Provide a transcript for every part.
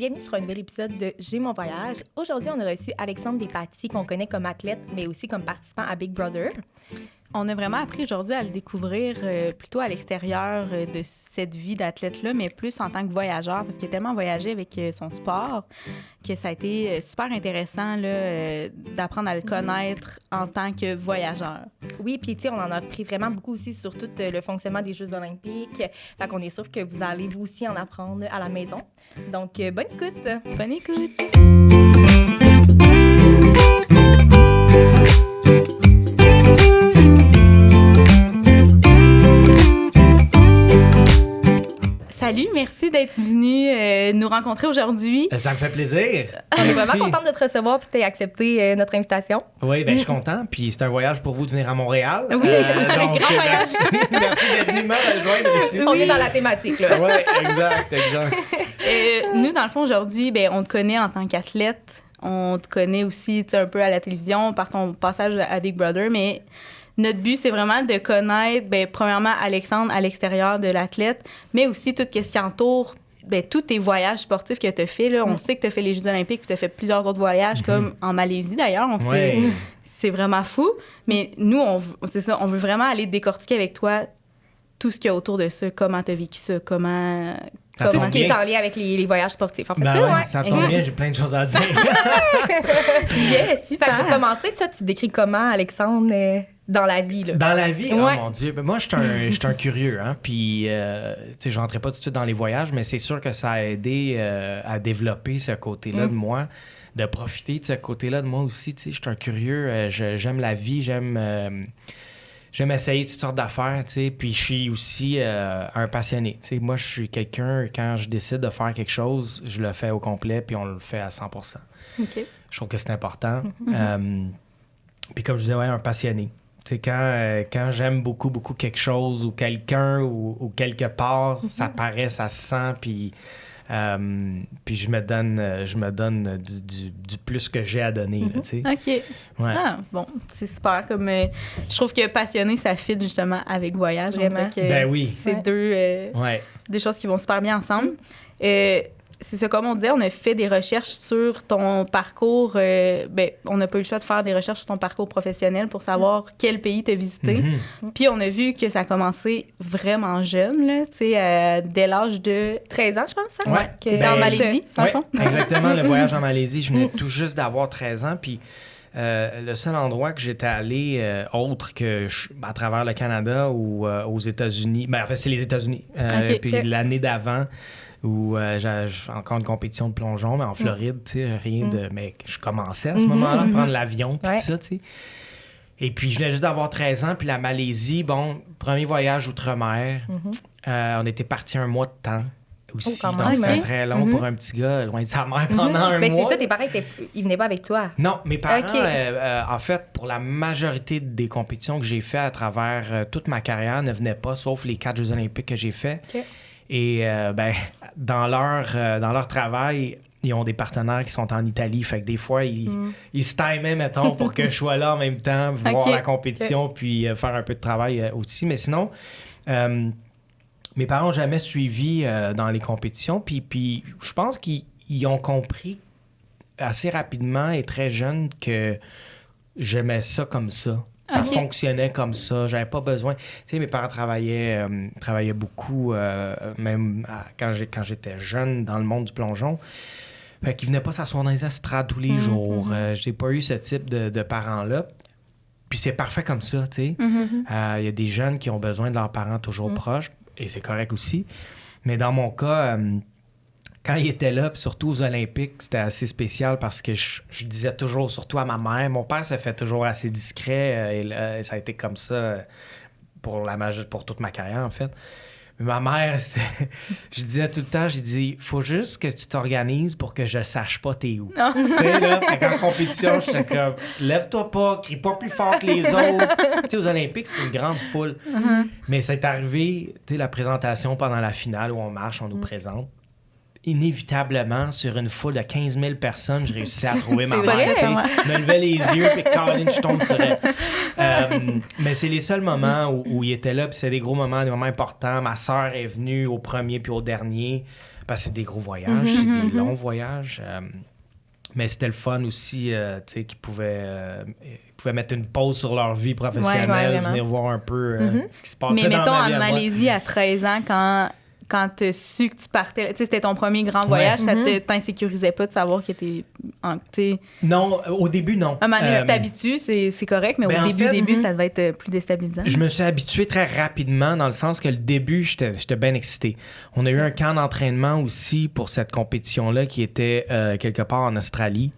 Bienvenue sur un nouvel épisode de J'ai mon voyage. Aujourd'hui, on a reçu Alexandre Despatie, qu'on connaît comme athlète, mais aussi comme participant à Big Brother. On a vraiment appris aujourd'hui à le découvrir plutôt à l'extérieur de cette vie d'athlète-là, mais plus en tant que voyageur, parce qu'il a tellement voyagé avec son sport que ça a été super intéressant là, d'apprendre à le connaître en tant que voyageur. Oui, puis tu sais, on en a appris vraiment beaucoup aussi sur tout le fonctionnement des Jeux olympiques. Fait qu'on est sûr que vous allez vous aussi en apprendre à la maison. Donc, bonne écoute! Bonne écoute! Salut, merci d'être venu nous rencontrer aujourd'hui. Ça me fait plaisir. On est vraiment contente de te recevoir et t'aies accepté notre invitation. Oui, bien, je suis content. Puis c'est un voyage pour vous de venir à Montréal. Oui, donc, grand merci d'être venu me rejoindre ici. On est dans la thématique, là. Oui, exact. Nous, dans le fond, aujourd'hui, ben, on te connaît en tant qu'athlète. On te connaît aussi un peu à la télévision par ton passage à Big Brother, mais notre but, c'est vraiment de connaître, bien, premièrement, Alexandre à l'extérieur de l'athlète, mais aussi tout ce qui entoure bien, tous tes voyages sportifs que tu as fait. Là. On sait que tu as fait les Jeux olympiques, puis tu as fait plusieurs autres voyages, comme en Malaisie d'ailleurs. C'est vraiment fou. Mais nous, on veut vraiment aller décortiquer avec toi tout ce qu'il y a autour de ça, comment tu as vécu ça, comment... Tout ce qui est en lien avec les voyages sportifs. En fait, ça tombe bien, j'ai plein de choses à dire. Yes, super. Pour commencer, toi, tu décris comment, Alexandre, dans la vie? Là? Dans la vie? Ouais. Oh mon Dieu. Moi, je suis un curieux. Hein? Puis, tu sais, je rentrais pas tout de suite dans les voyages, mais c'est sûr que ça a aidé à développer ce côté-là de moi, de profiter de ce côté-là de moi aussi. Tu sais, je suis un curieux. J'aime la vie, J'aime essayer toutes sortes d'affaires, tu sais, puis je suis aussi un passionné. Tu sais, moi, je suis quelqu'un, quand je décide de faire quelque chose, je le fais au complet, puis on le fait à 100%. OK. Je trouve que c'est important. Puis comme je disais, un passionné. Tu sais, quand j'aime beaucoup, beaucoup quelque chose ou quelqu'un ou quelque part, ça paraît, ça se sent, puis je me donne du plus que j'ai à donner, là, tu sais. OK. Ouais. Ah, bon, c'est super. Comme, je trouve que passionné, ça fit justement avec voyage. Vraiment. Ben oui. C'est deux choses qui vont super bien ensemble. C'est ça, comme on disait, on a fait des recherches sur ton parcours. On n'a pas eu le choix de faire des recherches sur ton parcours professionnel pour savoir quel pays tu as visité. Puis on a vu que ça a commencé vraiment jeune, là, tu sais, dès l'âge de 13 ans, je pense. Hein? Ouais. Tu étais en Malaisie, dans le fond. Exactement, le voyage en Malaisie. Je venais tout juste d'avoir 13 ans. Puis le seul endroit que j'étais allé, autre que à travers le Canada ou aux États-Unis, en fait, c'est les États-Unis. Puis l'année d'avant, où j'ai encore une compétition de plongeon, mais en Floride, tu sais, rien de... Mais je commençais à ce moment-là à prendre l'avion, puis tout ça, tu sais. Et puis, je venais juste d'avoir 13 ans, puis la Malaisie, bon, premier voyage outre-mer. On était partis un mois de temps aussi, donc c'était très long pour un petit gars, loin de sa mère pendant un mois. C'est ça, tes parents, ils venaient pas avec toi? Non, mes parents, en fait, pour la majorité des compétitions que j'ai fait à travers toute ma carrière, ne venaient pas, sauf les 4 Jeux olympiques que j'ai faits. Okay. Et dans leur travail, ils ont des partenaires qui sont en Italie. Fait que des fois, ils se timaient, mettons, pour que je sois là en même temps, voir la compétition, puis faire un peu de travail aussi. Mais sinon, mes parents n'ont jamais suivi dans les compétitions. Puis je pense qu'ils ont compris assez rapidement et très jeune que j'aimais ça comme ça. Ça fonctionnait comme ça. J'avais pas besoin... Tu sais, mes parents travaillaient beaucoup, même quand j'étais jeune, dans le monde du plongeon. Fait qu'ils venaient pas s'asseoir dans les estrades tous les jours. J'ai pas eu ce type de parents-là. Puis c'est parfait comme ça, tu sais. Il y a des jeunes qui ont besoin de leurs parents toujours proches, et c'est correct aussi. Mais dans mon cas... quand il était là, puis surtout aux Olympiques, c'était assez spécial parce que je disais toujours, surtout à ma mère, mon père se fait toujours assez discret, et ça a été comme ça pour toute ma carrière, en fait. Mais ma mère, je disais tout le temps, j'ai dit, faut juste que tu t'organises pour que je sache pas t'es où. Tu sais, là, en compétition, je suis comme, lève-toi pas, crie pas plus fort que les autres. Tu sais, aux Olympiques, c'est une grande foule. Mais c'est arrivé, tu sais, la présentation pendant la finale où on marche, on nous présente. Inévitablement, sur une foule de 15 000 personnes, je réussis à trouver ma mère. Je me levais les yeux, puis Caroline, je tombe sur elle. Mais c'est les seuls moments où il était là, puis c'est des gros moments, des moments importants. Ma sœur est venue au premier puis au dernier. parce que c'est des gros voyages, c'est des longs voyages. Mais c'était le fun aussi, tu sais, qu'ils pouvaient mettre une pause sur leur vie professionnelle, venir voir un peu ce qui se passait mais dans mettons, ma vie en Malaisie, à 13 ans, quand tu as su que tu partais, tu sais, c'était ton premier grand voyage, ça t'insécurisait pas de savoir que t'es... Non, au début, non. À un moment donné, tu t'habitues, c'est correct, mais au début, ça devait être plus déstabilisant. Je me suis habitué très rapidement, dans le sens que le début, j'étais bien excité. On a eu un camp d'entraînement aussi pour cette compétition-là qui était quelque part en Australie.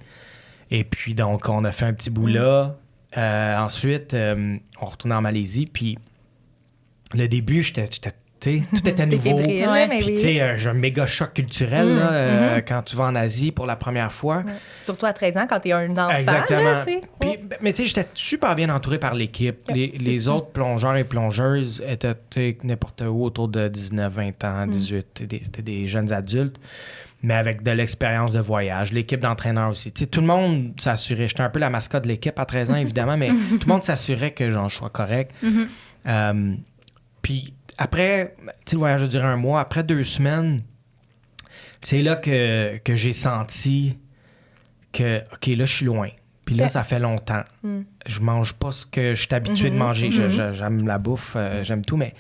Et puis, donc, on a fait un petit bout là. Ensuite, on retourne en Malaisie. Puis, le début, tout était nouveau. Puis, tu sais, j'ai un méga choc culturel là, quand tu vas en Asie pour la première fois. Ouais. Surtout à 13 ans, quand t'es un enfant. Exactement. Là, puis, mais tu sais, j'étais super bien entouré par l'équipe. Les autres plongeurs et plongeuses étaient n'importe où autour de 19, 20 ans, 18. C'était des jeunes adultes, mais avec de l'expérience de voyage. L'équipe d'entraîneurs aussi. Tu sais, tout le monde s'assurait. J'étais un peu la mascotte de l'équipe à 13 ans, évidemment, mais tout le monde s'assurait que je sois correct. Puis, après, tu sais, le voyage a duré 1 mois. Après 2 semaines, c'est là que j'ai senti que, OK, là, je suis loin. Puis là, ça fait longtemps. Je mange pas ce que je suis habitué de manger. J'aime la bouffe, j'aime tout, mais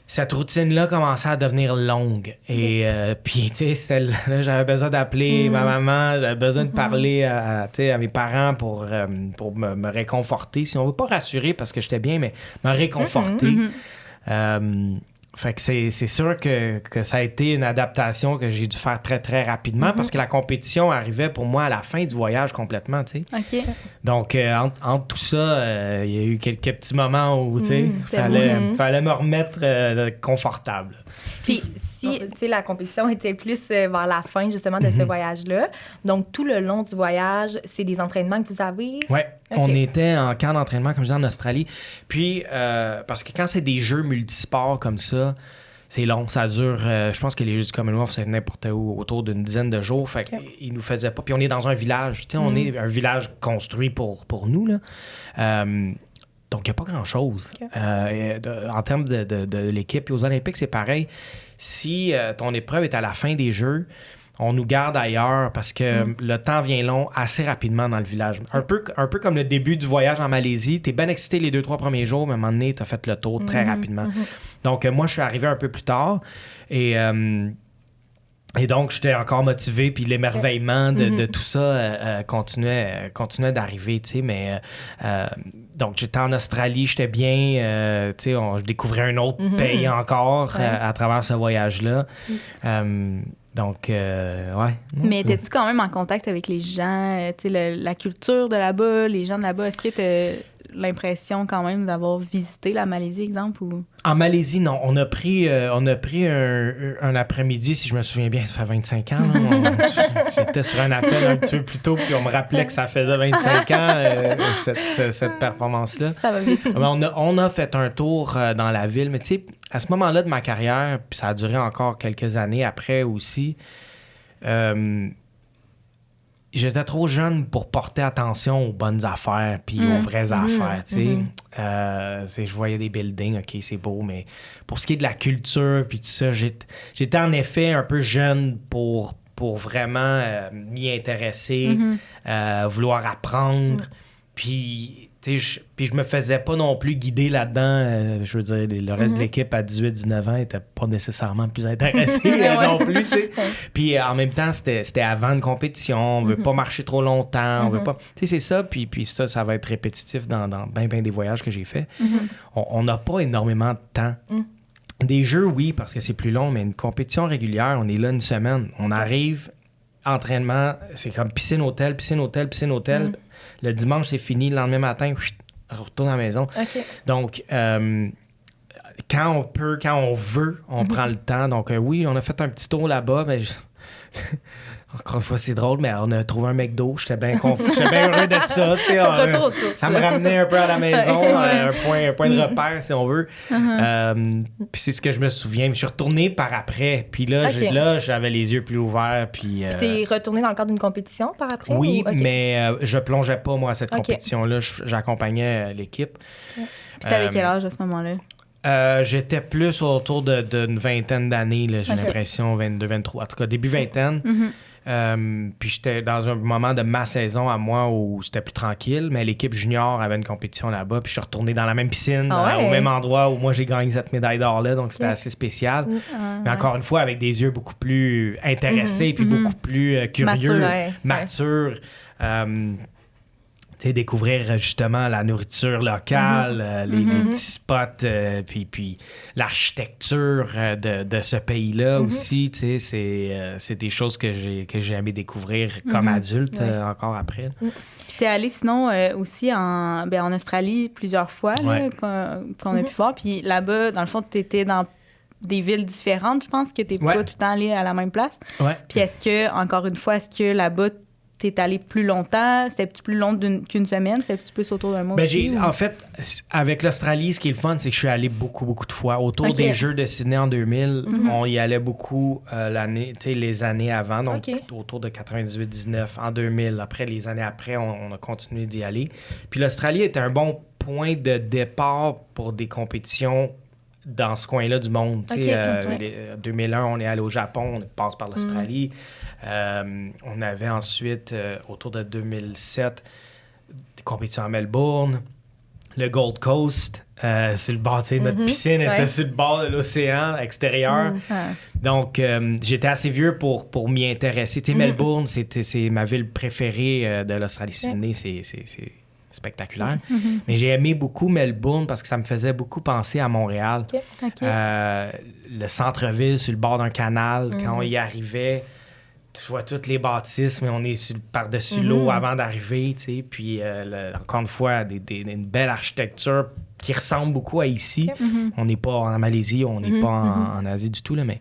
cette routine-là commençait à devenir longue. Et puis, tu sais, là, j'avais besoin d'appeler ma maman, j'avais besoin de parler à mes parents pour me réconforter. Si on veut pas rassurer parce que j'étais bien, mais me réconforter. Fait que c'est sûr que ça a été une adaptation que j'ai dû faire très, très rapidement parce que la compétition arrivait pour moi à la fin du voyage complètement, tu sais. OK. Donc, entre tout ça, il y a eu quelques petits moments où, tu sais, fallait me remettre confortable. Puis, si, tu sais, la compétition était plus vers la fin, justement, de ce voyage-là, donc tout le long du voyage, c'est des entraînements que vous avez? Oui. Okay. On était en camp d'entraînement, comme je disais, en Australie. Puis, parce que quand c'est des jeux multisports comme ça, c'est long. Ça dure, je pense que les Jeux du Commonwealth, c'est n'importe où, autour d'une dizaine de jours. Fait qu'ils nous faisaient pas. Puis on est dans un village. Tu sais, on est un village construit pour nous, là. Donc, il n'y a pas grand-chose. En termes de l'équipe. Puis aux Olympiques, c'est pareil. Si ton épreuve est à la fin des Jeux, on nous garde ailleurs parce que le temps vient long assez rapidement dans le village. Un peu comme le début du voyage en Malaisie. T'es bien excité les 2-3 premiers jours, mais à un moment donné, t'as fait le tour très rapidement. Donc, moi, je suis arrivé un peu plus tard et donc, j'étais encore motivé, puis l'émerveillement de tout ça continuait d'arriver, tu sais, mais... donc, j'étais en Australie, j'étais bien, tu sais, je découvrais un autre pays encore à travers ce voyage-là. Donc, ouais. Mais étais-tu quand même en contact avec les gens, tu sais, la culture de là-bas, les gens de là-bas? Est-ce que tu as l'impression quand même d'avoir visité la Malaisie, exemple? Ou... En Malaisie, non. On a pris un après-midi, si je me souviens bien, ça fait 25 ans. J'étais sur un appel un petit peu plus tôt, puis on me rappelait que ça faisait 25 ans, cette performance-là. Ça va vite. On a fait un tour dans la ville, mais tu sais, à ce moment-là de ma carrière, puis ça a duré encore quelques années après aussi, j'étais trop jeune pour porter attention aux bonnes affaires puis aux vraies affaires, tu sais. Je voyais des buildings, OK, c'est beau, mais pour ce qui est de la culture puis tout ça, j'étais en effet un peu jeune pour vraiment m'y intéresser, vouloir apprendre. Puis, tu sais, je me faisais pas non plus guider là-dedans. Je veux dire, le reste de l'équipe à 18-19 ans était pas nécessairement plus intéressé non plus, tu sais. Puis, en même temps, c'était avant une compétition. On veut pas marcher trop longtemps. On veut pas... Tu sais, c'est ça. Puis ça va être répétitif dans bien des voyages que j'ai faits. On n'a pas énormément de temps. Des jeux, oui, parce que c'est plus long, mais une compétition régulière, on est là 1 semaine. On arrive, entraînement, c'est comme piscine-hôtel. Le dimanche, c'est fini. Le lendemain matin, on retourne à la maison. Okay. Donc, quand on peut, quand on veut, on prend le temps. Donc, oui, on a fait un petit tour là-bas. Mais encore une fois, c'est drôle, mais on a trouvé un McDo. J'étais bien heureux de ça. Ça me ramenait un peu à la maison, un point de repère, si on veut. Puis c'est ce que je me souviens. Je suis retourné par après. Puis là, j'avais les yeux plus ouverts. Puis t'es retourné dans le cadre d'une compétition par après? Oui, mais je plongeais pas, moi, à cette compétition-là. J'accompagnais l'équipe. Puis t'avais quel âge à ce moment-là? J'étais plus autour d'une vingtaine d'années, là, j'ai l'impression, 22, 23, en tout cas début vingtaine. Puis j'étais dans un moment de ma saison à moi où c'était plus tranquille, mais l'équipe junior avait une compétition là-bas, puis je suis retourné dans la même piscine, au même endroit où moi j'ai gagné cette médaille d'or-là, donc c'était assez spécial. Mais encore une fois, avec des yeux beaucoup plus intéressés, puis beaucoup plus curieux, matures. Découvrir justement la nourriture locale, les petits spots, puis l'architecture de ce pays-là aussi, c'est des choses que j'ai aimé découvrir comme adulte encore après. Puis t'es allé sinon aussi en Australie plusieurs fois là, qu'on a pu voir, puis là-bas, dans le fond, t'étais dans des villes différentes, je pense que t'es pas tout le temps allé à la même place. Puis encore une fois, est-ce que là-bas, t'es allé plus longtemps? C'était plus long qu'une semaine? C'était plus autour d'un mois? En fait, avec l'Australie, ce qui est le fun, c'est que je suis allé beaucoup de fois. Autour des Jeux de Sydney en 2000, on y allait beaucoup les années avant, donc autour de 98-19, en 2000. Après, les années après, on a continué d'y aller. Puis l'Australie était un bon point de départ pour des compétitions dans ce coin-là du monde. 2001, on est allé au Japon, on passe par l'Australie. On avait ensuite, autour de 2007, des compétitions à Melbourne, le Gold Coast, sur le bord, notre piscine était sur le bord de l'océan extérieur. Donc, j'étais assez vieux pour m'y intéresser. Melbourne, c'est ma ville préférée de l'Australie. Sydney, c'est spectaculaire. Mais j'ai aimé beaucoup Melbourne parce que ça me faisait beaucoup penser à Montréal. Le centre-ville sur le bord d'un canal, quand on y arrivait, tu vois toutes les bâtisses, mais on est par-dessus l'eau avant d'arriver, tu sais. Puis, encore une fois, une belle architecture qui ressemble beaucoup à ici. On n'est pas en Malaisie, on n'est pas en Asie du tout, là, mais...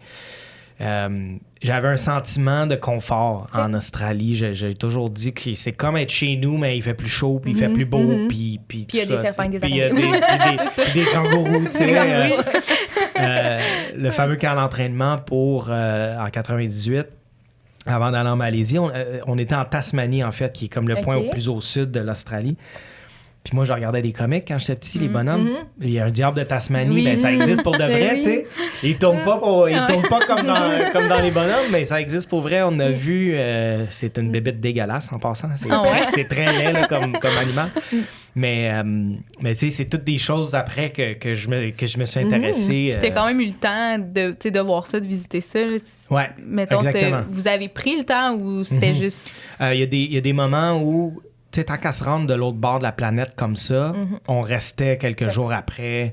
j'avais un sentiment de confort en Australie. J'ai toujours dit que c'est comme être chez nous, mais il fait plus chaud, puis il fait plus beau, puis il y a des serpents et des araignées. Puis des kangourous, tu sais. Le fameux camp d'entraînement en 98, avant d'aller en Malaisie, on était en Tasmanie, en fait, qui est comme le point au plus au sud de l'Australie. Puis moi, je regardais des comics quand j'étais petit, les bonhommes. Il y a un diable de Tasmanie, ça existe pour de vrai, tu sais. Il tourne pas comme dans les bonhommes, mais ça existe pour vrai. On a vu, c'est une bébête dégueulasse en passant. C'est très laid là, comme animal. Mais tu sais, c'est toutes des choses après que je me suis intéressé. Puis t'as quand même eu le temps de voir ça, de visiter ça. Ouais, mettons, exactement. Vous avez pris le temps ou c'était juste... Il y a des moments où... tant qu'à se rendre de l'autre bord de la planète comme ça, on restait quelques jours après.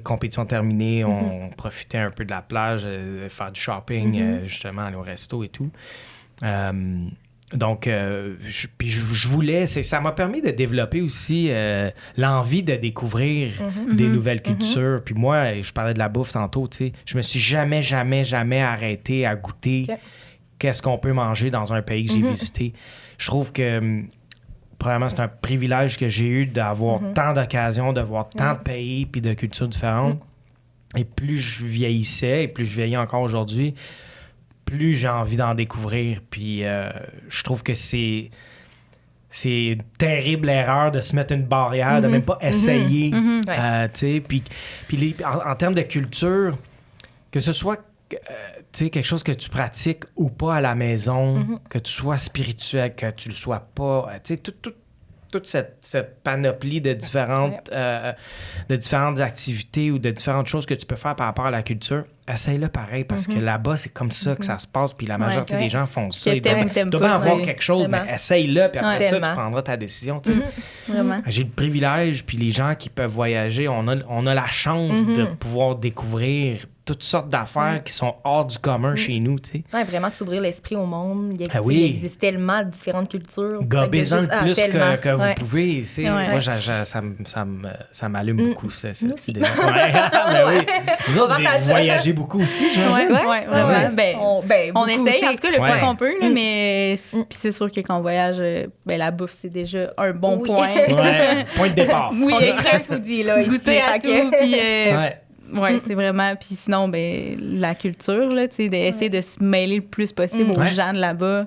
Compétition terminée, on profitait un peu de la plage, faire du shopping, justement, aller au resto et tout. Donc, je voulais... ça m'a permis de développer aussi l'envie de découvrir des nouvelles cultures. Puis moi, je parlais de la bouffe tantôt, tu sais, je me suis jamais arrêté à goûter qu'est-ce qu'on peut manger dans un pays que j'ai visité. Je trouve que... Premièrement, c'est un privilège que j'ai eu d'avoir tant d'occasions, de voir tant de pays puis de cultures différentes. Et plus je vieillissais, et plus je vieillis encore aujourd'hui, plus j'ai envie d'en découvrir. Puis je trouve que c'est une terrible erreur de se mettre une barrière, de même pas essayer. Puis en termes de culture, que ce soit... quelque chose que tu pratiques ou pas à la maison, que tu sois spirituel, que tu le sois pas, toute cette panoplie de différentes activités ou de différentes choses que tu peux faire par rapport à la culture, essaye-le pareil, parce que là-bas, c'est comme ça que ça se passe, puis la majorité des gens font ça. Ils doivent bien avoir quelque chose, mais essaye-le, puis après ça, tu prendras ta décision. Vraiment. J'ai le privilège, puis les gens qui peuvent voyager, on a la chance de pouvoir découvrir toutes sortes d'affaires qui sont hors du commun chez nous, tu sais. Ouais, vraiment s'ouvrir l'esprit au monde. Il existe tellement de différentes cultures. Gobez-en le plus que vous pouvez, tu sais. Moi, ça m'allume beaucoup, cette idée-là. Vous autres, vous voyagez beaucoup aussi, j'imagine. On essaye, en tout cas, le plus qu'on peut, là, mais puis c'est sûr que quand on voyage, la bouffe, c'est déjà un bon point. Point de départ. On est très foodie, là. Goûter à tout, puis... Oui, c'est vraiment. Puis sinon, la culture, là, tu sais, d'essayer de se mêler le plus possible aux gens de là-bas.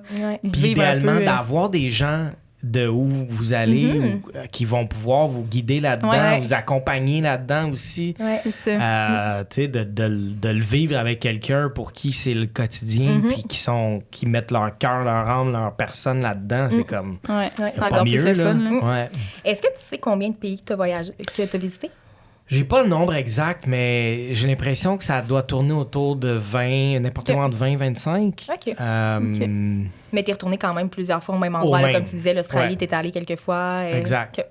Puis idéalement, d'avoir des gens de où vous allez, ou, qui vont pouvoir vous guider là-dedans, vous accompagner là-dedans aussi. Ouais, c'est ça. Tu sais, de le vivre avec quelqu'un pour qui c'est le quotidien, puis qui mettent leur cœur, leur âme, leur personne là-dedans, c'est comme... Ouais, c'est pas encore mieux, plus le là. fun. Là. Ouais. Est-ce que tu sais combien de pays que tu as visité? J'ai pas le nombre exact, mais j'ai l'impression que ça doit tourner autour de 20, n'importe quoi entre 20 et 25. OK. Mais t'es retourné quand même plusieurs fois au même endroit. Là, comme tu disais, l'Australie, t'es allé quelques fois. Exact.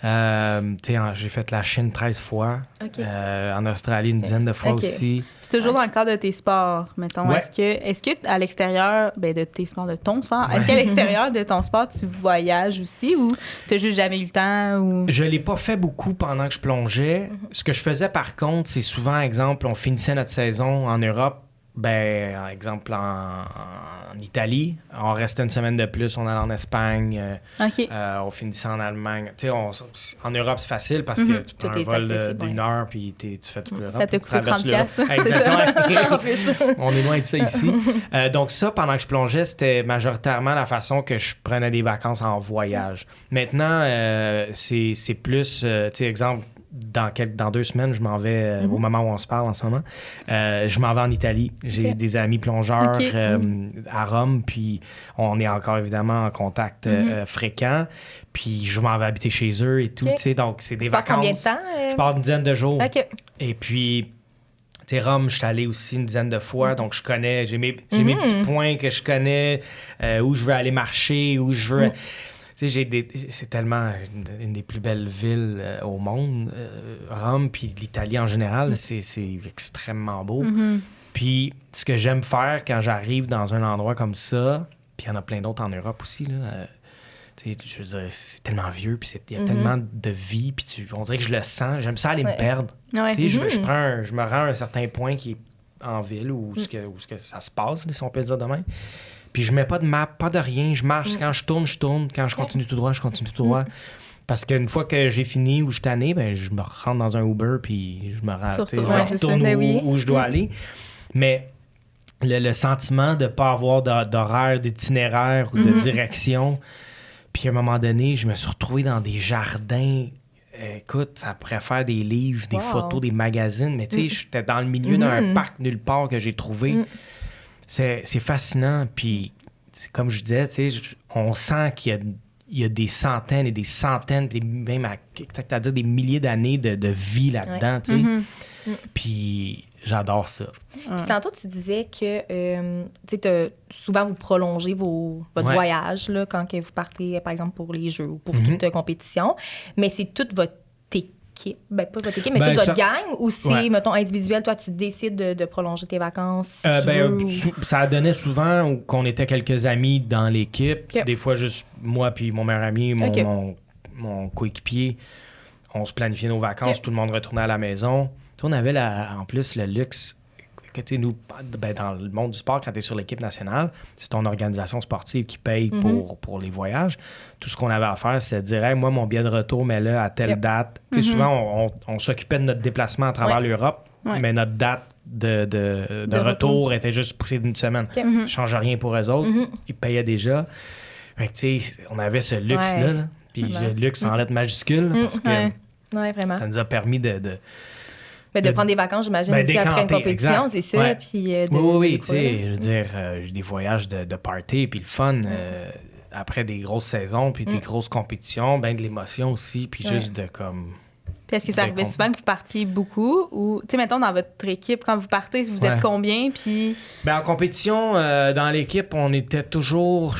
J'ai fait la Chine 13 fois. Okay. En Australie, une dizaine de fois aussi. Puis toujours dans le cadre de tes sports, mettons. Ouais. Est-ce que à l'extérieur, de tes sports, de ton sport, est-ce qu'à l'extérieur de ton sport, tu voyages aussi ou t'as juste jamais eu le temps? Ou... Je l'ai pas fait beaucoup pendant que je plongeais. Ce que je faisais, par contre, c'est souvent, exemple, on finissait notre saison en Europe. Exemple, en Italie, on restait une semaine de plus, on allait en Espagne, on finissait en Allemagne. Tu sais, en Europe, c'est facile parce que tu prends un vol d'une heure puis tu fais toute l'Europe. Ça te coûte 30 piastres. Exactement. On est loin de ça ici. Donc ça, pendant que je plongeais, c'était majoritairement la façon que je prenais des vacances en voyage. Maintenant, c'est plus, tu sais, exemple, dans 2 semaines, je m'en vais, au moment où on se parle en ce moment, je m'en vais en Italie. J'ai des amis plongeurs à Rome, puis on est encore évidemment en contact fréquent. Puis je m'en vais habiter chez eux et tout, tu sais, donc c'est des vacances. Combien de temps? Je pars une dizaine de jours. OK. Et puis, tu sais, Rome, je suis allé aussi une dizaine de fois, donc je connais, j'ai mes petits points que je connais, où je veux aller marcher, où je veux... Tu sais, c'est tellement une des plus belles villes au monde, Rome, puis l'Italie en général, c'est extrêmement beau. Puis ce que j'aime faire quand j'arrive dans un endroit comme ça, puis il y en a plein d'autres en Europe aussi, là, tu sais, je veux dire, c'est tellement vieux, puis il y a tellement de vie, puis on dirait que je le sens. J'aime ça aller me perdre. Ouais. Tu sais, je me rends à un certain point qui est en ville, où ce que ça se passe, si on peut le dire de même. Puis je mets pas de map, pas de rien. Je marche. Quand je tourne, je tourne. Quand je continue tout droit, je continue tout droit. Parce qu'une fois que j'ai fini ou je suis tanné, je me rentre dans un Uber puis je me retourne où je dois aller. Mais le sentiment de ne pas avoir d'horaire, d'itinéraire ou de direction. Puis à un moment donné, je me suis retrouvé dans des jardins. Écoute, ça pourrait faire des livres, des photos, des magazines. Mais tu sais, j'étais dans le milieu d'un parc nulle part que j'ai trouvé. C'est fascinant, puis comme je disais, tu sais, on sent qu'il y a des centaines et des centaines, même à dire des milliers d'années de vie là-dedans, tu sais. Puis j'adore ça. Puis tantôt, tu disais que souvent vous prolongez votre voyage là, quand que vous partez, par exemple, pour les Jeux ou pour toute compétition, mais c'est toute votre équipe. Pas votre équipe, mais toute votre gang, ou c'est, mettons, individuel, toi, tu décides de prolonger tes vacances? Ça donnait souvent qu'on était quelques amis dans l'équipe. Des fois, juste moi puis mon meilleur ami, mon coéquipier, on se planifiait nos vacances, tout le monde retournait à la maison. On avait en plus le luxe que, nous, dans le monde du sport, quand tu es sur l'équipe nationale, c'est ton organisation sportive qui paye pour les voyages. Tout ce qu'on avait à faire, c'est de dire hey, moi, mon billet de retour, mets-le à telle date. Souvent, on s'occupait de notre déplacement à travers l'Europe, mais notre date de retour était juste poussée d'une semaine. Ça ne change rien pour eux autres. Ils payaient déjà. Fait que, on avait ce luxe-là. Là. Puis le luxe en lettres majuscules, parce que vraiment. Ça nous a permis de prendre des vacances, j'imagine, aussi après une compétition, c'est ça. Puis oui, tu sais, je veux dire, j'ai des voyages de party, puis le fun, après des grosses saisons, puis des grosses compétitions, de l'émotion aussi, puis juste de comme... Puis est-ce que ça arrivait souvent que vous partiez beaucoup? Ou, tu sais, mettons, dans votre équipe, quand vous partez, vous êtes combien? Puis... en compétition, dans l'équipe, on était toujours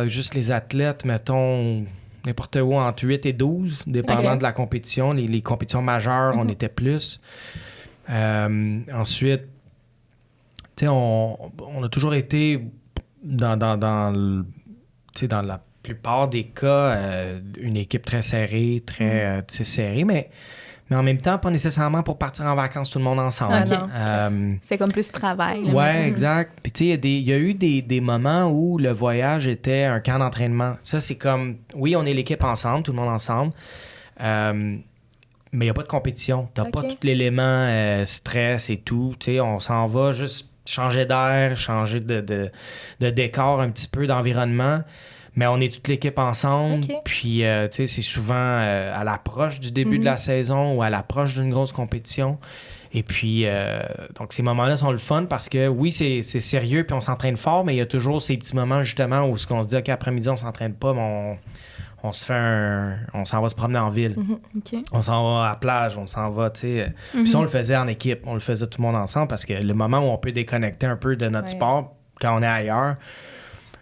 juste les athlètes, mettons... N'importe où, entre 8 et 12, dépendant de la compétition. Les compétitions majeures, on était plus. Ensuite, tu sais, on a toujours été dans la plupart des cas, une équipe très serrée, très serrée, mais en même temps, pas nécessairement pour partir en vacances tout le monde ensemble. C'est comme plus travail. Oui, exact. Puis tu sais, il y a eu des moments où le voyage était un camp d'entraînement. Ça, c'est comme, oui, on est l'équipe ensemble, tout le monde ensemble, mais il n'y a pas de compétition. Tu n'as pas tout l'élément stress et tout. Tu sais, on s'en va juste changer d'air, changer de décor un petit peu, d'environnement. Mais on est toute l'équipe ensemble. OK. Puis, tu sais, c'est souvent à l'approche du début de la saison ou à l'approche d'une grosse compétition. Et puis, donc, ces moments-là sont le fun parce que, oui, c'est sérieux puis on s'entraîne fort, mais il y a toujours ces petits moments, justement, où on se dit, OK, après-midi, on s'entraîne pas, mais on se fait on s'en va se promener en ville. OK. On s'en va à la plage, on s'en va, tu sais. Puis ça, on le faisait en équipe, on le faisait tout le monde ensemble parce que le moment où on peut déconnecter un peu de notre sport quand on est ailleurs,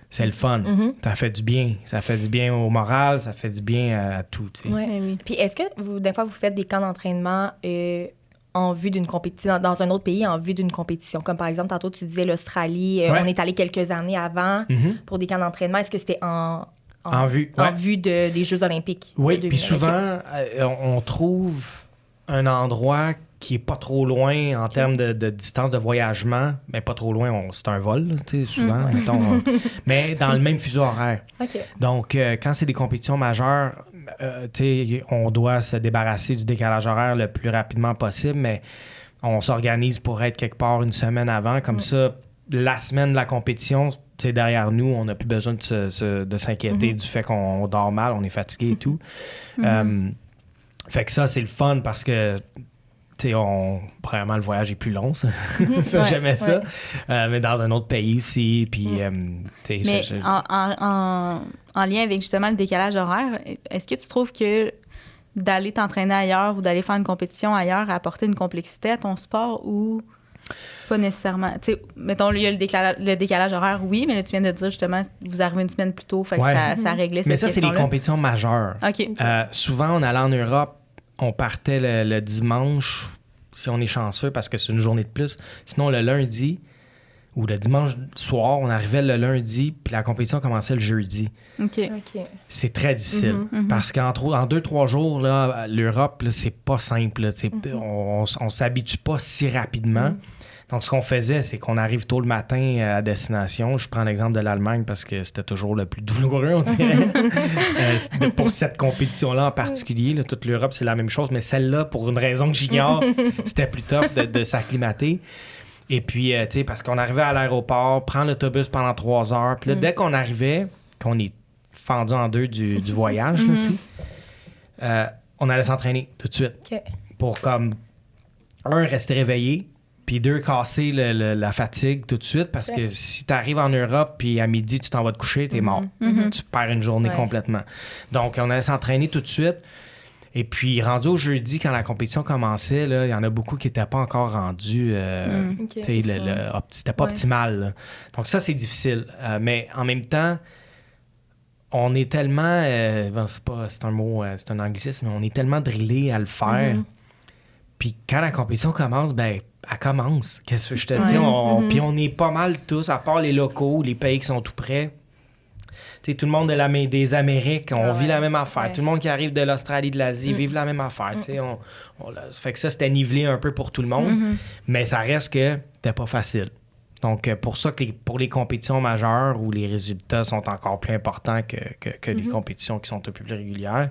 c'est le fun. Ça fait du bien. Ça fait du bien au moral, ça fait du bien à tout, tu sais. Ouais. Oui. Puis est-ce que, des fois, vous faites des camps d'entraînement en vue d'une compétition, dans un autre pays en vue d'une compétition? Comme par exemple, tantôt, tu disais l'Australie. On est allé quelques années avant pour des camps d'entraînement. Est-ce que c'était en vue des Jeux olympiques? Oui, puis souvent, on trouve un endroit qui est pas trop loin en termes de distance de voyagement, mais pas trop loin, c'est un vol, tu sais, souvent, mettons, mais dans le même fuseau horaire. OK. Donc, quand c'est des compétitions majeures, tu sais, on doit se débarrasser du décalage horaire le plus rapidement possible, mais on s'organise pour être quelque part une semaine avant, comme ça, la semaine de la compétition, tu sais, derrière nous, on n'a plus besoin de s'inquiéter du fait qu'on dort mal, on est fatigué et tout. Fait que ça, c'est le fun parce que, tu sais, premièrement, le voyage est plus long, ça. Ça, j'aimais ça. Mais dans un autre pays aussi, puis, tu sais... Mais en lien avec, justement, le décalage horaire, est-ce que tu trouves que d'aller t'entraîner ailleurs ou d'aller faire une compétition ailleurs a apporté une complexité à ton sport ou pas nécessairement? Tu sais, mettons, il y a le décalage horaire, oui, mais là, tu viens de dire, justement, vous arrivez une semaine plus tôt, fait que ça réglait cette Mais ça, c'est les compétitions majeures. OK. Souvent, on allait en Europe, on partait le dimanche, si on est chanceux, parce que c'est une journée de plus. Sinon, le lundi ou le dimanche soir, on arrivait le lundi, puis la compétition commençait le jeudi. OK. C'est très difficile. Parce qu'en 2-3 jours, là, l'Europe, là, c'est pas simple. Là, on s'habitue pas si rapidement. Donc, ce qu'on faisait, c'est qu'on arrive tôt le matin à destination. Je prends l'exemple de l'Allemagne parce que c'était toujours le plus douloureux, on dirait. Pour cette compétition-là en particulier. Là, toute l'Europe, c'est la même chose. Mais celle-là, pour une raison que j'ignore, c'était plus tough de s'acclimater. Et puis, tu sais, parce qu'on arrivait à l'aéroport, prendre l'autobus pendant 3 heures. Puis là, dès qu'on arrivait, qu'on est fendu en deux du voyage, là, tu sais, on allait s'entraîner tout de suite. OK. Pour, comme, rester réveillé. Puis 2, casser la fatigue tout de suite parce que si tu arrives en Europe puis à midi, tu t'en vas te coucher, t'es mort. Tu perds une journée complètement. Donc, on allait s'entraîner tout de suite. Et puis, rendu au jeudi, quand la compétition commençait, il y en a beaucoup qui n'étaient pas encore rendus. C'était pas optimal. Là. Donc, ça, c'est difficile. Mais en même temps, on est tellement... c'est un mot, c'est un anglicisme, mais on est tellement drillé à le faire. Puis quand la compétition commence, ben elle commence. Qu'est-ce que je te dis? Puis on est pas mal tous, à part les locaux, les pays qui sont tout près. Tu sais, tout le monde des Amériques, on vit la même affaire. Tout le monde qui arrive de l'Australie, de l'Asie, vivent la même affaire. Tu sais, ça fait que ça, c'était nivelé un peu pour tout le monde. Mais ça reste que c'était pas facile. Donc, pour ça que pour les compétitions majeures où les résultats sont encore plus importants que les compétitions qui sont un peu plus régulières,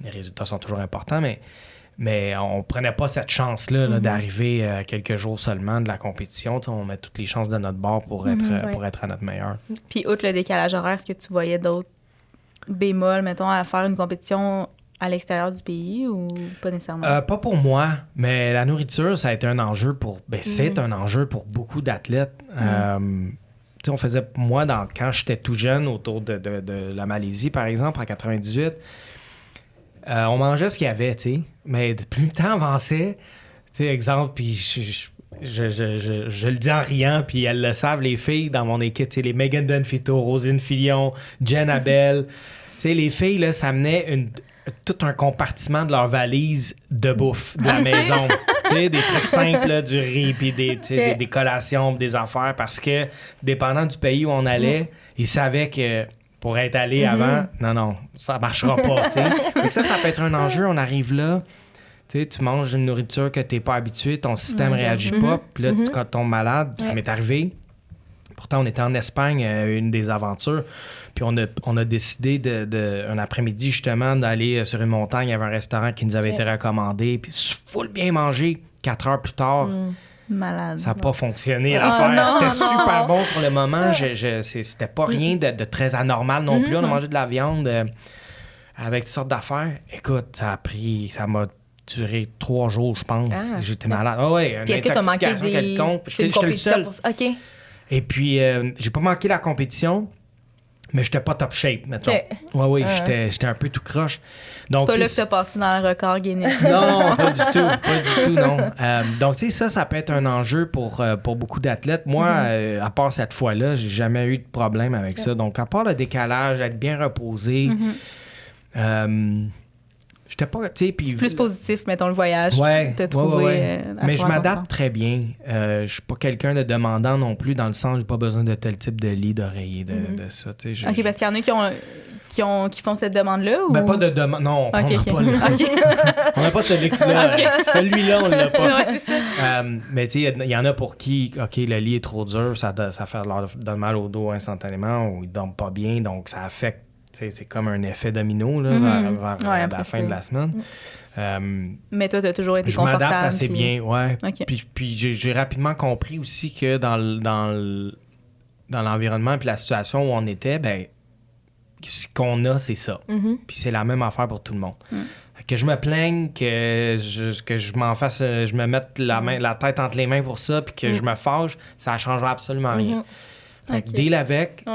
les résultats sont toujours importants, mais on prenait pas cette chance-là là, d'arriver quelques jours seulement de la compétition. T'sais, on met toutes les chances de notre bord pour être à notre meilleur. Puis, outre le décalage horaire, est-ce que tu voyais d'autres bémols, mettons, à faire une compétition à l'extérieur du pays ou pas nécessairement? Pas pour moi, mais la nourriture, ça a été un enjeu c'est un enjeu pour beaucoup d'athlètes. On faisait, moi, quand j'étais tout jeune, autour de la Malaisie, par exemple, en 98, on mangeait ce qu'il y avait, tu sais. Mais plus le temps avançait, tu sais, exemple, puis je le dis en riant, puis elles le savent, les filles dans mon équipe, tu sais, les Megan Dunfito, Rosine Fillon, Jen Abel, tu sais, les filles, là, ça menait tout un compartiment de leur valise de bouffe de la maison. Tu sais, des trucs simples, là, du riz, puis des collations, des affaires, parce que, dépendant du pays où on allait, ils savaient que pour être allé avant, non, ça marchera pas, tu sais. Donc ça peut être un enjeu, on arrive là, tu manges une nourriture que t'es pas habitué, ton système réagit pas, puis là, tu tombes malade, ça m'est arrivé. Pourtant, on était en Espagne, une des aventures, puis on a décidé un après-midi, justement, d'aller sur une montagne, il y avait un restaurant qui nous avait été recommandé, puis full bien mangé, 4 heures plus tard, Malade. Ça n'a pas fonctionné, non, l'affaire. C'était non. super bon sur le moment. C'était pas rien de très anormal non plus. On a mangé de la viande avec toutes sortes d'affaires. Écoute, ça m'a duré 3 jours, je pense. J'étais malade. Ah ouais, une Puis est-ce que tu as manqué intoxication quelconque. J'étais le seul. OK. Et puis, j'ai pas manqué la compétition, mais j'étais pas top shape, mettons. OK. Oui, j'étais un peu tout croche. Donc, C'est pas là que t'as passé dans le record Guinness. Non, pas du tout, non. Donc, tu sais, ça peut être un enjeu pour beaucoup d'athlètes. Moi, à part cette fois-là, j'ai jamais eu de problème avec ça. Donc, à part le décalage, être bien reposé, j'étais pas, tu sais, puis... C'est plus positif, mettons, le voyage. Ouais, te trouver, mais je m'adapte très bien. Je suis pas quelqu'un de demandant non plus, dans le sens, j'ai pas besoin de tel type de lit, d'oreiller, de ça, tu sais. OK, parce qu'il y en a qui font cette demande-là, ou... Ben, pas de demande. Non, on n'a pas on n'a pas ce luxe-là. Celui-là, on l'a pas. Ouais, c'est ça. Mais tu sais, il y en a pour qui, OK, le lit est trop dur, ça leur donne mal au dos instantanément, ou ils dorment pas bien, donc ça affecte. C'est comme un effet domino là, vers la fin de la semaine. Mais toi, tu as toujours été confortable. Je m'adapte assez bien, ouais. Okay. Puis j'ai rapidement compris aussi que dans l'environnement et la situation où on était, ben ce qu'on a, c'est ça. Puis c'est la même affaire pour tout le monde. Que je me plaigne, que je m'en fasse, je me mette la tête entre les mains pour ça, puis que je me fâche, ça ne changera absolument rien. Fait que deal avec,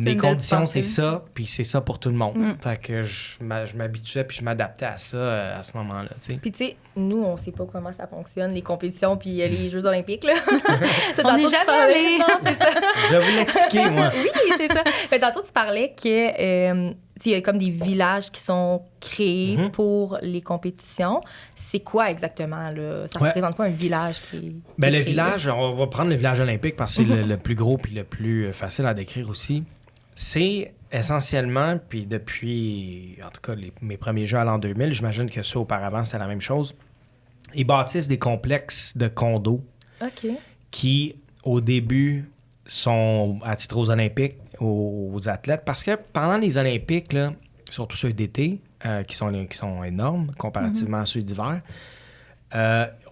les conditions, c'est ça, puis c'est ça pour tout le monde. Fait que je m'habituais, puis je m'adaptais à ça à ce moment-là, tu sais. Puis tu sais, nous, on sait pas comment ça fonctionne, les compétitions puis les Jeux olympiques, là. On n'est jamais allé. Non, c'est ça. Je vais vous l'expliquer, moi. Oui, c'est ça. Mais tantôt, tu parlais que... il y a comme des villages qui sont créés pour les compétitions. C'est quoi exactement, là? Ça représente quoi un village qui est le créé, village, là? on va prendre le village olympique parce que c'est le plus gros puis le plus facile à décrire aussi. C'est essentiellement, puis depuis, en tout cas, mes premiers Jeux à l'an 2000, j'imagine que ça, auparavant, c'était la même chose. Ils bâtissent des complexes de condos qui, au début, sont à titre aux Olympiques, aux athlètes, parce que pendant les Olympiques, là, surtout ceux d'été, qui sont énormes comparativement à ceux d'hiver,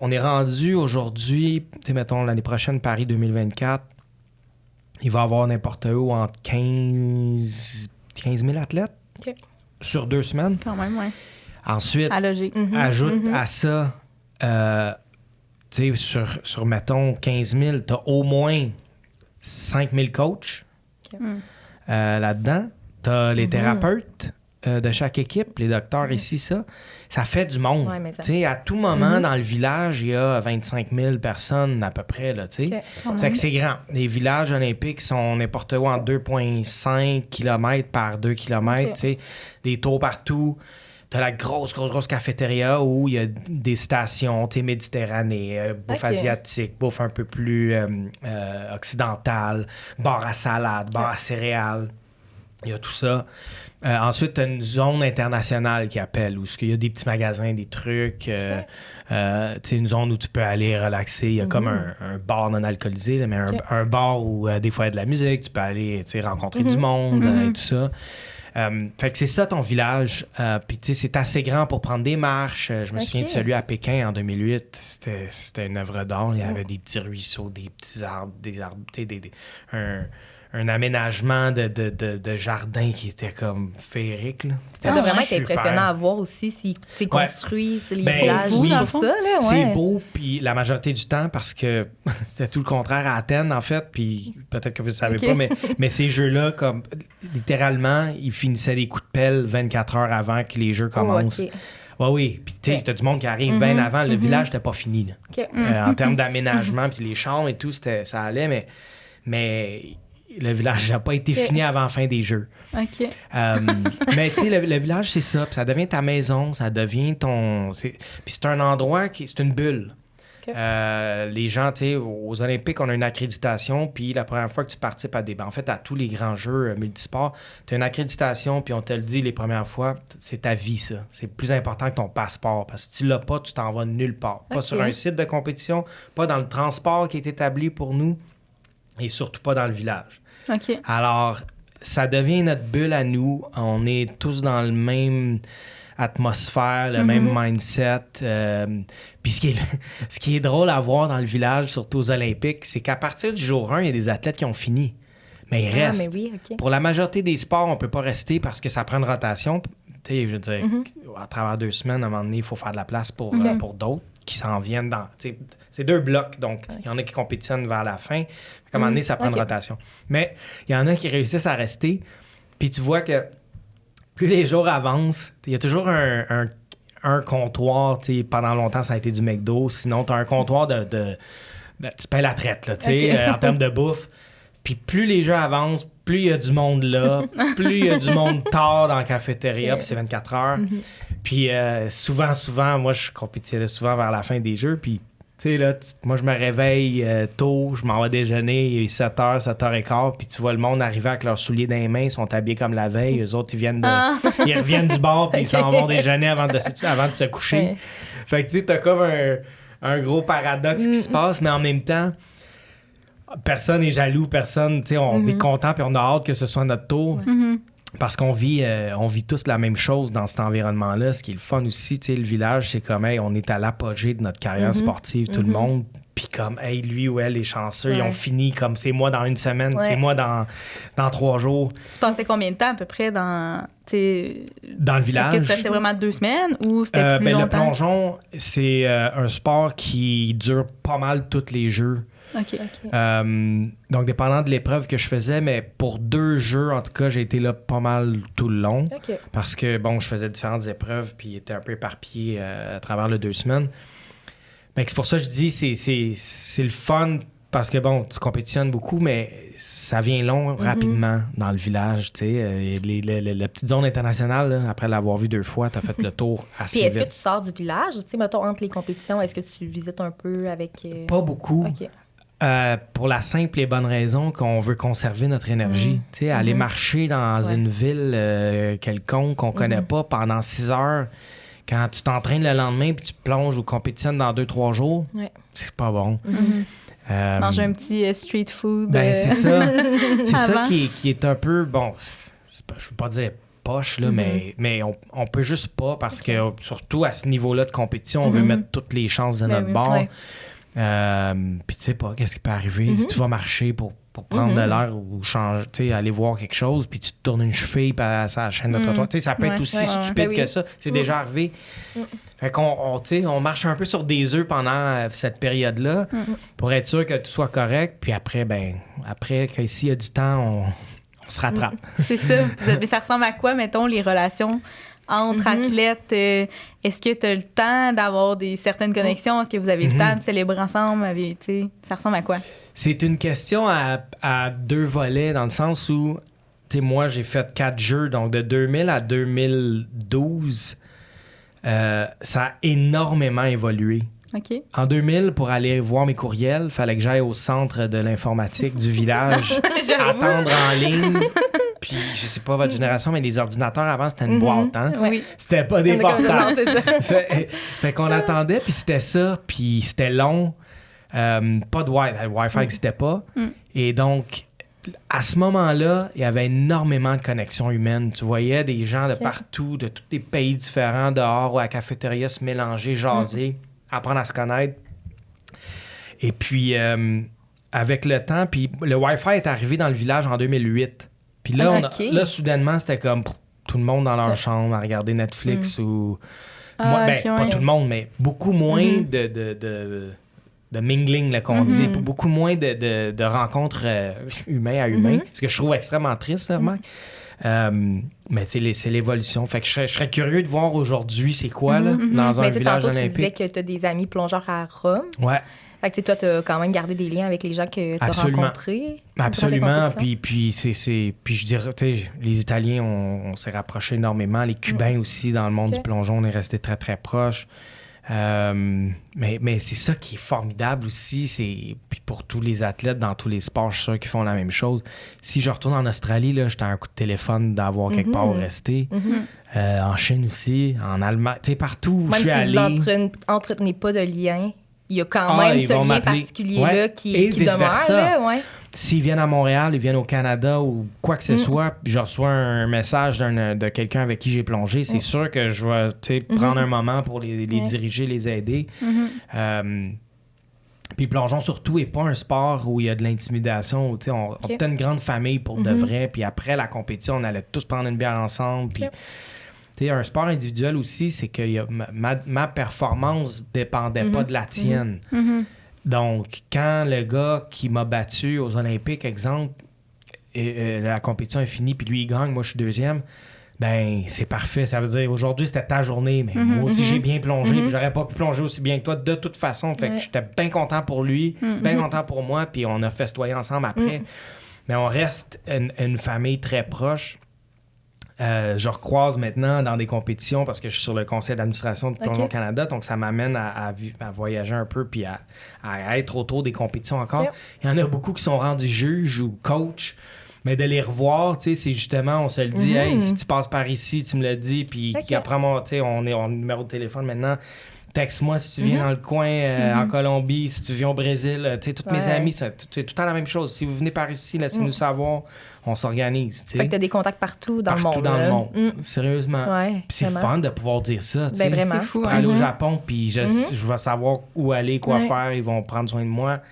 on est rendu aujourd'hui, mettons l'année prochaine, Paris 2024, il va y avoir n'importe où entre 15 000 athlètes sur 2 semaines. Quand même, oui. Ensuite, ajoute à ça, tu sais, sur, mettons, 15 000, tu as au moins 5 000 coachs là-dedans. Tu as les thérapeutes de chaque équipe, les docteurs ici, ça. Ça fait du monde. Ouais, Tu sais, à tout moment, dans le village, il y a 25 000 personnes à peu près, là, tu sais. C'est que c'est grand. Les villages olympiques sont n'importe où en 2,5 km par 2 km, tu sais. Des tours partout. T'as la grosse cafétéria où il y a des stations, t'es Méditerranée, bouffe asiatique, bouffe un peu plus occidentale, bar à salade, bar à céréales. Il y a tout ça. Ensuite, t'as une zone internationale qui appelle, où il y a des petits magasins, des trucs. Une zone où tu peux aller relaxer. Il y a comme un bar non alcoolisé, là, mais un bar où des fois il y a de la musique, tu peux aller rencontrer du monde et tout ça. Fait que c'est ça ton village. Puis tu sais, c'est assez grand pour prendre des marches. Je me souviens de celui à Pékin en 2008. C'était une œuvre d'art. Il y avait des petits ruisseaux, des petits arbres, un aménagement de jardin qui était comme féerique. Là. Ça doit vraiment être impressionnant à voir aussi s'ils construisent les villages pour ça. Là, c'est beau, puis la majorité du temps, parce que c'était tout le contraire à Athènes, en fait, puis peut-être que vous ne savez pas, mais ces jeux-là, comme littéralement, ils finissaient des coups de pelle 24 heures avant que les jeux commencent. Oui. Puis tu sais, t'as du monde qui arrive bien avant. Le village n'était pas fini. Là. En termes d'aménagement, puis les chambres et tout, ça allait, mais le village n'a pas été fini avant la fin des Jeux. OK. Mais tu sais, le village, c'est ça. Puis ça devient ta maison, ça devient ton... Puis c'est un endroit c'est une bulle. Les gens, tu sais, aux Olympiques, on a une accréditation, puis la première fois que tu participes en fait, à tous les grands jeux multisports, tu as une accréditation, puis on te le dit les premières fois, c'est ta vie, ça. C'est plus important que ton passeport, parce que si tu l'as pas, tu t'en vas nulle part. Pas sur un site de compétition, pas dans le transport qui est établi pour nous, et surtout pas dans le village. Alors, ça devient notre bulle à nous. On est tous dans le même atmosphère, le même mindset. Puis ce qui est drôle à voir dans le village, surtout aux Olympiques, c'est qu'à partir du jour 1, il y a des athlètes qui ont fini. Mais ils restent. Mais oui, OK. Pour la majorité des sports, on ne peut pas rester parce que ça prend une rotation. Tu sais, je veux dire, à travers 2 semaines, à un moment donné, il faut faire de la place pour d'autres qui s'en viennent dans... C'est 2 blocs, donc il y en a qui compétitionnent vers la fin. À un moment donné, ça prend une rotation. Mais il y en a qui réussissent à rester. Puis tu vois que plus les jours avancent, il y a toujours un comptoir. Pendant longtemps, ça a été du McDo. Sinon, tu as un comptoir de tu payes la traite, là, en termes de bouffe. Puis plus les jeux avancent, plus il y a du monde là, plus il y a du monde tard dans la cafétéria, puis c'est 24 heures. Puis souvent, moi, je compétitionnais souvent vers la fin des jeux, puis tu sais, là, moi, je me réveille tôt, je m'en vais déjeuner, il est 7h, 7h15, puis tu vois le monde arriver avec leurs souliers dans les mains, ils sont habillés comme la veille, eux autres, ils reviennent du bar, puis ils s'en vont déjeuner avant de se coucher. Fait que tu sais, t'as comme un gros paradoxe qui se passe, mais en même temps, personne n'est jaloux, personne, tu sais, on est content, puis on a hâte que ce soit notre tour. Parce qu'on vit tous la même chose dans cet environnement-là. Ce qui est le fun aussi, tu sais, le village, c'est comme, hey, on est à l'apogée de notre carrière sportive, tout le monde. Puis comme, hey, lui ou elle est chanceux, ils ont fini comme, c'est moi dans 1 semaine, c'est moi dans 3 jours. Tu passais combien de temps à peu près dans le village? Est-ce que tu restais vraiment 2 semaines ou c'était plus longtemps? Le plongeon, c'est un sport qui dure pas mal tous les jeux. OK. Donc, dépendant de l'épreuve que je faisais, mais pour 2 jeux, en tout cas, j'ai été là pas mal tout le long. Parce que, bon, je faisais différentes épreuves puis il était un peu éparpillé à travers les 2 semaines. Mais c'est pour ça que je dis c'est le fun parce que, bon, tu compétitionnes beaucoup, mais ça vient long rapidement dans le village. Tu sais, la petite zone internationale, là, après l'avoir vue 2 fois, tu as fait le tour assez vite. Puis est-ce que tu sors du village? Tu sais, mettons, entre les compétitions, est-ce que tu visites un peu avec... Pas beaucoup. OK. Pour la simple et bonne raison qu'on veut conserver notre énergie. Tu sais, aller marcher dans une ville quelconque qu'on connaît pas pendant 6 heures, quand tu t'entraînes le lendemain puis tu plonges ou compétitionnes dans 2-3 jours, c'est pas bon. Manger un petit street food. C'est ça. C'est ça qui est un peu, bon, je veux pas dire poche, là, mais on peut juste pas parce que, surtout à ce niveau-là de compétition, on veut mettre toutes les chances de notre bord. Puis tu sais pas qu'est-ce qui peut arriver. Tu vas marcher pour prendre de l'air ou changer, tu sais, aller voir quelque chose, puis tu te tournes une cheville par la chaîne de trottoir. Tu sais, ça peut être aussi stupide que ça. C'est déjà arrivé. Fait qu'on tu sais, on marche un peu sur des œufs pendant cette période-là pour être sûr que tout soit correct. Puis après, s'il y a du temps, on se rattrape. C'est ça. Ça ressemble à quoi, mettons, les relations entre athlètes? Est-ce que tu as le temps d'avoir certaines connexions? Est-ce que vous avez le temps de célébrer ensemble? Ça ressemble à quoi? C'est une question à 2 volets, dans le sens où, tu sais, moi, j'ai fait 4 jeux, donc de 2000 à 2012, ça a énormément évolué. OK. En 2000, pour aller voir mes courriels, il fallait que j'aille au centre de l'informatique du village, attendre en ligne. Puis, je sais pas votre génération, mais les ordinateurs avant, c'était une boîte, hein? Oui. C'était pas des portables. C'est ça. Fait qu'on attendait, puis c'était ça, puis c'était long. Pas de Wi-Fi n'existait pas. Et donc, à ce moment-là, il y avait énormément de connexions humaines. Tu voyais des gens de partout, de tous les pays différents, dehors ou à la cafétéria, se mélanger, jaser, apprendre à se connaître. Et puis, avec le temps, puis le Wi-Fi est arrivé dans le village en 2008. Puis là, là, soudainement, c'était comme tout le monde dans leur chambre à regarder Netflix ou... pas tout le monde, mais beaucoup moins de mingling, là, qu'on dit. Beaucoup moins de rencontres humains à humains. Ce que je trouve extrêmement triste, là, remarque. Mais c'est l'évolution. Fait que je serais curieux de voir aujourd'hui c'est quoi, là, dans un village olympique. Tu disais que tu as des amis plongeurs à Rome. Ouais. Fait que toi, tu as quand même gardé des liens avec les gens que tu as rencontrés. Absolument. Puis je dirais, tu sais, les Italiens, on s'est rapprochés énormément. Les Cubains aussi, dans le monde du plongeon, on est restés très, très proches. Mais c'est ça qui est formidable aussi. Puis pour tous les athlètes dans tous les sports, je suis sûr qu'ils font la même chose. Si je retourne en Australie, là, j'étais à un coup de téléphone d'avoir quelque part où rester. En Chine aussi, en Allemagne, tu sais, partout où je suis allé. Même si vous entretenez pas de lien, il y a quand même ce lien particulier-là qui demeure. Là, s'ils viennent à Montréal, ils viennent au Canada ou quoi que ce soit, puis je reçois un message de quelqu'un avec qui j'ai plongé, c'est sûr que je vais prendre un moment pour les diriger, les aider. Puis plongeon surtout n'est pas un sport où il y a de l'intimidation. On était une grande famille pour de vrai. Puis après la compétition, on allait tous prendre une bière ensemble. Puis un sport individuel aussi, c'est que ma performance dépendait pas de la tienne. Donc, quand le gars qui m'a battu aux Olympiques, exemple, la compétition est finie, puis lui, il gagne, moi, je suis deuxième, ben c'est parfait. Ça veut dire, aujourd'hui, c'était ta journée, mais moi aussi, j'ai bien plongé, puis j'aurais pas pu plonger aussi bien que toi de toute façon. Fait que j'étais bien content pour lui, bien content pour moi, puis on a festoyé ensemble après. Mais on reste une famille très proche. Je recroise maintenant dans des compétitions parce que je suis sur le conseil d'administration de Plongeon Canada, donc ça m'amène à voyager un peu puis à être autour des compétitions encore. Il y en a beaucoup qui sont rendus juges ou coachs, mais de les revoir, c'est justement, on se le dit, hey, si tu passes par ici, tu me le dis, puis après, on est en numéro de téléphone maintenant. Texte-moi si tu viens dans le coin, en Colombie, si tu viens au Brésil. Toutes mes amis, c'est tout le temps la même chose. Si vous venez par ici, laissez-nous savoir, on s'organise. Fait que tu as des contacts partout dans le monde. Partout dans le monde, sérieusement. Ouais, puis c'est fun de pouvoir dire ça. Ben vraiment. C'est fou, pour aller au Japon, puis je vais savoir où aller, quoi faire. Ils vont prendre soin de moi.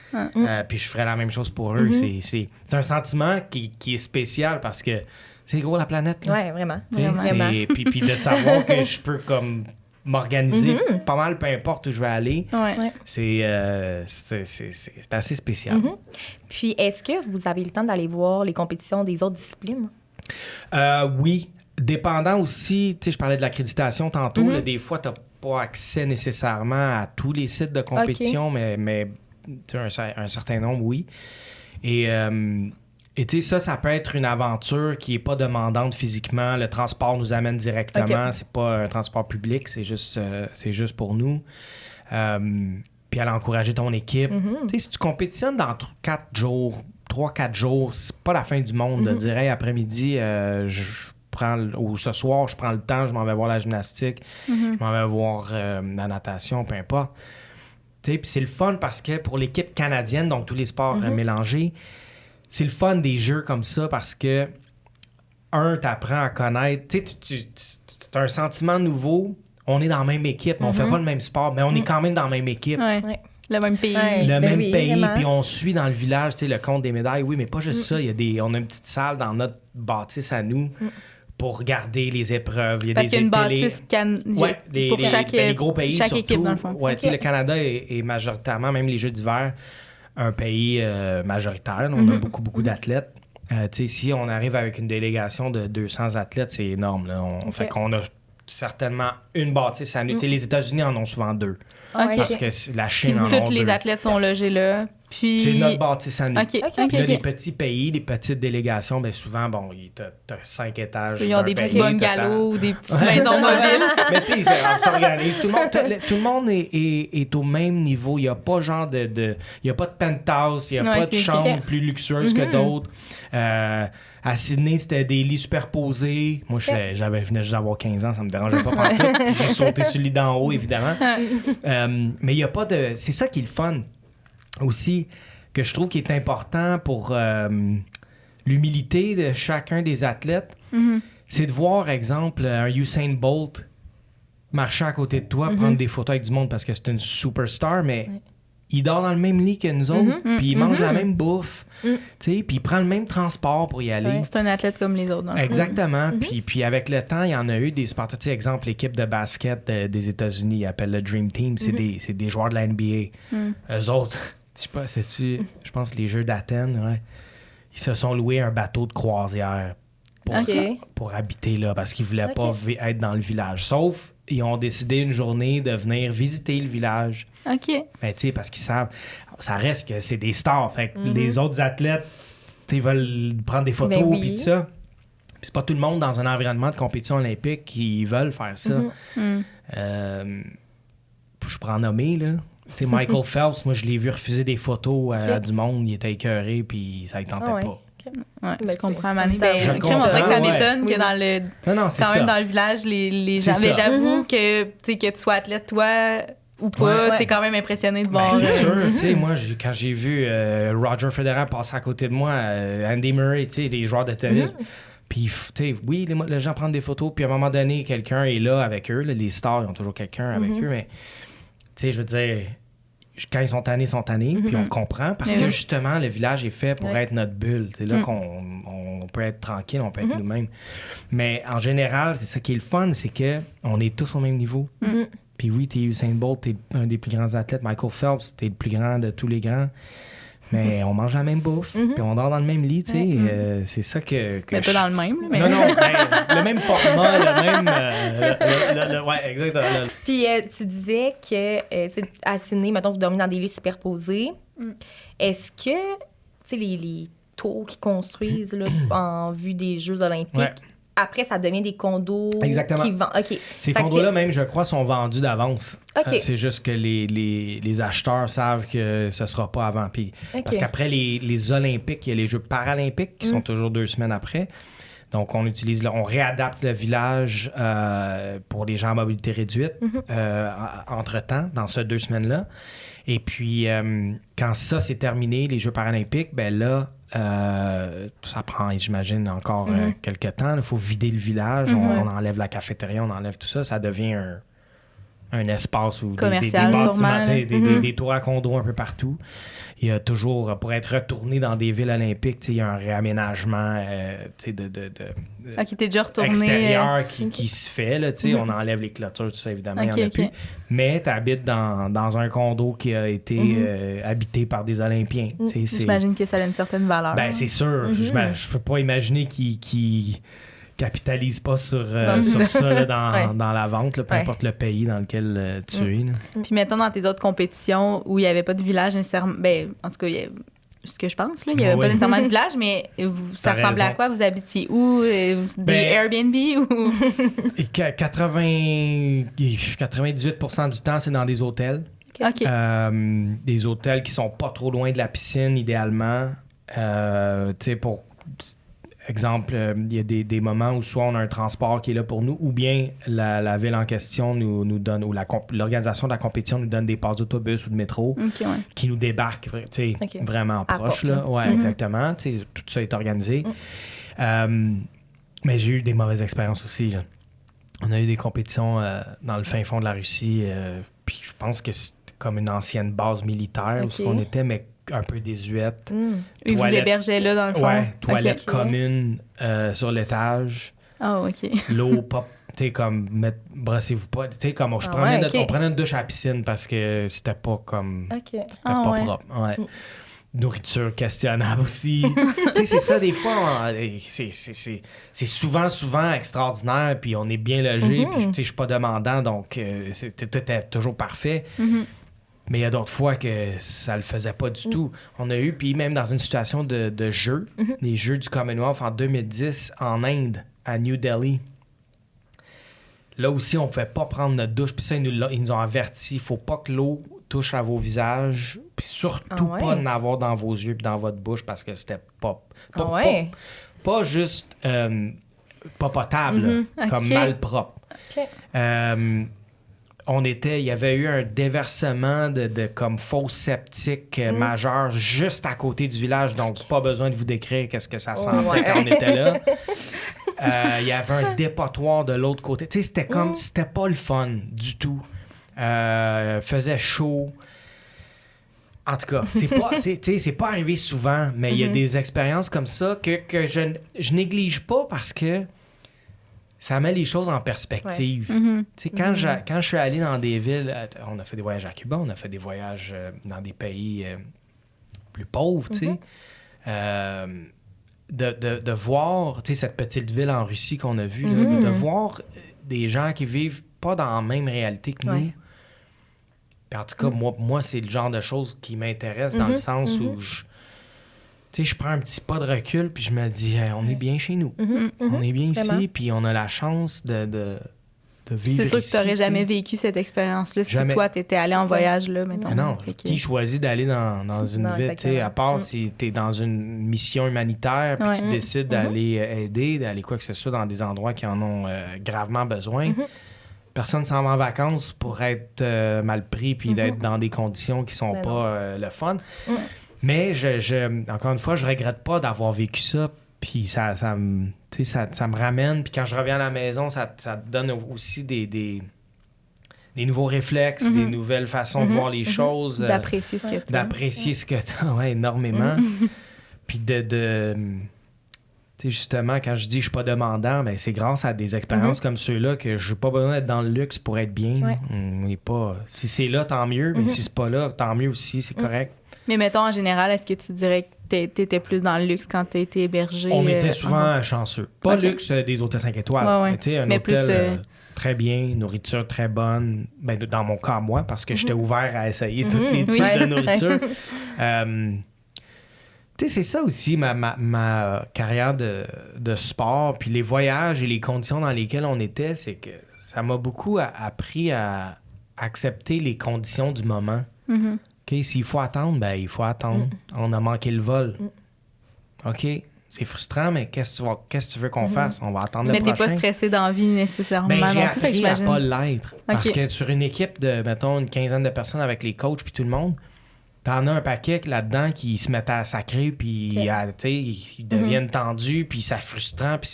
Puis je ferai la même chose pour eux. C'est un sentiment qui est spécial parce que c'est gros la planète. Oui, vraiment. Puis de savoir que je peux comme m'organiser pas mal, peu importe où je vais aller. C'est assez spécial. Puis, est-ce que vous avez le temps d'aller voir les compétitions des autres disciplines? Oui. Dépendant aussi, je parlais de l'accréditation tantôt, là, des fois, tu n'as pas accès nécessairement à tous les sites de compétition, mais un certain nombre, oui. Et tu sais, ça peut être une aventure qui n'est pas demandante physiquement. Le transport nous amène directement. C'est pas un transport public, c'est juste pour nous. Puis aller encourager ton équipe. Tu sais, si tu compétitionnes dans 3-4 jours, c'est pas la fin du monde de dire, hey, après-midi, ou ce soir, je prends le temps, je m'en vais voir la gymnastique, je m'en vais voir la natation, peu importe. Tu sais, puis c'est le fun parce que pour l'équipe canadienne, donc tous les sports mélangés, c'est le fun des jeux comme ça parce que, t'apprends à connaître. Tu sais, tu as un sentiment nouveau. On est dans la même équipe, mais on fait pas le même sport, mais on est quand même dans la même équipe. Le même pays. Le même pays, puis on suit dans le village, tu sais, le compte des médailles. Oui, mais pas juste ça. On a une petite salle dans notre bâtisse à nous pour regarder les épreuves. Il y a parce qu'il y a une bâtisse pour les gros pays, chaque surtout. équipe, dans le fond. Ouais, tu sais, le Canada est majoritairement, même les Jeux d'hiver, un pays majoritaire. On a beaucoup d'athlètes. Tu sais, ici, on arrive avec une délégation de 200 athlètes, c'est énorme. Là. Fait qu'on a certainement une bâtisse à nous. Tu sais, les États-Unis en ont souvent deux. Parce que la Chine en a deux. Tous les athlètes sont logés là. Puis... C'est notre bâtisse à nous. Puis là, les petits pays, les petites délégations, bien souvent, bon, t'as 5 étages. Ils ont des petits bungalows ou des petites maisons mobiles. Mais tu sais, on s'organise. Tout le monde est au même niveau. Il n'y a pas genre il n'y a pas de penthouse, il n'y a pas de chambre plus luxueuse que d'autres. À Sydney, c'était des lits superposés. Moi, je venais juste d'avoir 15 ans, ça me dérangeait pas pantoute. Puis j'ai sauté sur le lit d'en haut, évidemment. Mais il n'y a pas de... C'est ça qui est le fun aussi, que je trouve qui est important pour l'humilité de chacun des athlètes. C'est de voir, exemple, un Usain Bolt marcher à côté de toi, prendre des photos avec du monde parce que c'est une superstar, mais... Il dort dans le même lit que nous autres, puis il mange la même bouffe, puis il prend le même transport pour y aller. Ouais, c'est un athlète comme les autres. Exactement. Puis avec le temps, il y en a eu des sportifs. Exemple, l'équipe de basket des États-Unis, ils appellent le Dream Team, c'est des joueurs de la NBA. Eux autres, je sais pas, je pense les Jeux d'Athènes, ils se sont loués un bateau de croisière pour habiter là, parce qu'ils voulaient pas être dans le village. Sauf, ils ont décidé une journée de venir visiter le village. Ben, tu sais, parce qu'ils savent, ça reste que c'est des stars. Fait que les autres athlètes, ils veulent prendre des photos, puis tout ça. Puis c'est pas tout le monde dans un environnement de compétition olympique qui veulent faire ça. Je pourrais en nommer, là. Tu sais, Michael Phelps, moi, je l'ai vu refuser des photos à du monde. Il était écœuré, puis ça ne tentait pas. Je comprends, Mané. Je comprends que ça m'étonne que dans le... Non, quand même, dans le village, les gens... Mais j'avoue que tu sois athlète, toi... ou pas, Ouais. t'es quand même impressionné de voir. C'est sûr, tu sais, moi, quand j'ai vu Roger Federer passer à côté de moi, Andy Murray, tu sais, les joueurs de tennis, puis, tu sais, oui, les gens prennent des photos, puis à un moment donné, quelqu'un est là avec eux, là, les stars, ils ont toujours quelqu'un avec eux, mais, tu sais, je veux dire, quand ils sont tannés, puis on comprend, parce que justement, le village est fait pour être notre bulle. C'est là qu'on peut être tranquille, on peut être nous-mêmes. Mais en général, c'est ça qui est le fun, c'est qu'on est tous au même niveau. Puis oui, t'es Usain Bolt, t'es un des plus grands athlètes. Michael Phelps, t'es le plus grand de tous les grands. Mais on mange la même bouffe, puis on dort dans le même lit, tu sais. C'est ça que Mais pas dans le même. Mais... Non, le même format, le même... ouais, exactement. Puis tu disais que, tu sais, à Sydney, mettons, vous dormez dans des lits superposés. Est-ce que, tu sais, les tours qu'ils construisent là, en vue des Jeux olympiques, après, ça devient des condos Exactement. qui vendent. OK. Ces condos-là, même, je crois, sont vendus d'avance. OK. C'est juste que les acheteurs savent que ce ne sera pas avant. Puis, parce qu'après les Olympiques, il y a les Jeux paralympiques qui sont toujours 2 semaines après. Donc, on réadapte le village pour les gens à mobilité réduite entre-temps, dans ces 2 semaines-là. Et puis, quand ça, c'est terminé, les Jeux paralympiques, ben là, ça prend, j'imagine, encore quelques temps. Il faut vider le village, on enlève la cafétéria, on enlève tout ça. Ça devient un espace où des bâtiments, des tours à condos un peu partout. Il y a toujours, pour être retourné dans des villes olympiques, il y a un réaménagement OK, t'es déjà retourné. Extérieur qui se fait. Là, on enlève les clôtures, tout ça, évidemment, il n'y en a plus. Mais tu habites dans un condo qui a été habité par des Olympiens. J'imagine que ça a une certaine valeur. Ben, c'est sûr. Je peux pas imaginer qu'ils capitalise pas sur ça là, dans la vente, là, peu importe le pays dans lequel tu es. Puis mettons dans tes autres compétitions où il n'y avait pas de village nécessairement, ben, en tout cas, ce que je pense, là, il n'y avait pas nécessairement de village, mais ça ressemblait à quoi? Vous habitiez où? Des Airbnb ou... 98% du temps, c'est dans des hôtels. OK. Des hôtels qui sont pas trop loin de la piscine, idéalement. Tu sais, pour... Exemple, il y a des moments où soit on a un transport qui est là pour nous, ou bien la ville en question nous donne, ou l'organisation de la compétition nous donne des passes d'autobus ou de métro qui nous débarquent vraiment proche. Là. Ouais, exactement. Tout ça est organisé. Mais j'ai eu des mauvaises expériences aussi. Là. On a eu des compétitions dans le fin fond de la Russie, puis je pense que c'était comme une ancienne base militaire où on était, mais un peu désuète. Ils vous hébergeaient là, dans le fond? Ouais, toilette commune sur l'étage. Oh, OK. L'eau, pas, tu sais, comme, brossez-vous pas. Tu sais, comme, on prenait une douche à la piscine parce que c'était pas comme... C'était pas propre. Ouais. Nourriture questionnable aussi. Tu sais, c'est ça, des fois, c'est souvent extraordinaire, puis on est bien logé, puis tu sais, je suis pas demandant, donc tout est toujours parfait. Mais il y a d'autres fois que ça le faisait pas du tout. On a eu, puis même dans une situation de jeu, les Jeux du Commonwealth en 2010 en Inde, à New Delhi. Là aussi, on pouvait pas prendre notre douche. Puis ça, ils nous ont avertis. Il faut pas que l'eau touche à vos visages. Puis surtout pas en avoir dans vos yeux et dans votre bouche parce que c'était pas juste pas potable, comme mal propre. Il y avait eu un déversement de comme fosse septique majeur juste à côté du village, donc pas besoin de vous décrire qu'est-ce que ça sentait quand on était là. Il y avait un dépotoir de l'autre côté. Tu sais, c'était pas le fun du tout. Faisait chaud. En tout cas, c'est pas arrivé souvent, mais il y a des expériences comme ça que je néglige pas parce que ça met les choses en perspective. Tu sais, quand je suis allé dans des villes, on a fait des voyages à Cuba, on a fait des voyages dans des pays plus pauvres, tu sais. De voir, tu sais, cette petite ville en Russie qu'on a vue, là, de voir des gens qui vivent pas dans la même réalité que nous. Puis en tout cas, moi, c'est le genre de choses qui m'intéresse dans le sens où je prends un petit pas de recul puis je me dis, on est bien chez nous. On est bien ici, puis on a la chance de vivre ici. C'est sûr que tu n'aurais jamais vécu cette expérience-là si toi, tu étais allé en voyage là, mettons. Non, qui choisit d'aller dans une ville, tu sais, à part si tu es dans une mission humanitaire puis tu décides d'aller aider, d'aller quoi que ce soit dans des endroits qui en ont gravement besoin. personne s'en va en vacances pour être mal pris puis d'être dans des conditions qui sont pas le fun. Mais encore une fois, je regrette pas d'avoir vécu ça. Puis ça me ramène. Puis quand je reviens à la maison, ça te donne aussi des nouveaux réflexes, des nouvelles façons de voir les choses. D'apprécier ce que tu as. D'apprécier ce que tu as, énormément. Puis tu sais, justement, quand je dis que je suis pas demandant, ben c'est grâce à des expériences comme ceux-là que je n'ai pas besoin d'être dans le luxe pour être bien. Ouais. On n'est pas... Si c'est là, tant mieux. Mais si c'est pas là, tant mieux aussi, c'est correct. Mais mettons, en général, est-ce que tu dirais que t'étais plus dans le luxe quand t'as été hébergé? On était souvent chanceux. Pas luxe des hôtels 5 étoiles. Ouais. Tu sais, un hôtel très bien, nourriture très bonne. Ben, dans mon cas, moi, parce que j'étais ouvert à essayer tous les types de nourriture. Tu sais, c'est ça aussi, ma carrière de sport, puis les voyages et les conditions dans lesquelles on était, c'est que ça m'a beaucoup appris à accepter les conditions du moment. OK, s'il faut attendre, ben il faut attendre. On a manqué le vol. OK, c'est frustrant, mais qu'est-ce que tu veux qu'on fasse? On va attendre le prochain. Mais t'es pas stressé dans la vie nécessairement. Ben, j'ai non plus, appris à pas l'être. Parce que sur une équipe de, mettons, une quinzaine de personnes avec les coachs puis tout le monde, t'en as un paquet là-dedans qui se mettent à sacrer, puis ils deviennent tendus, puis c'est frustrant, puis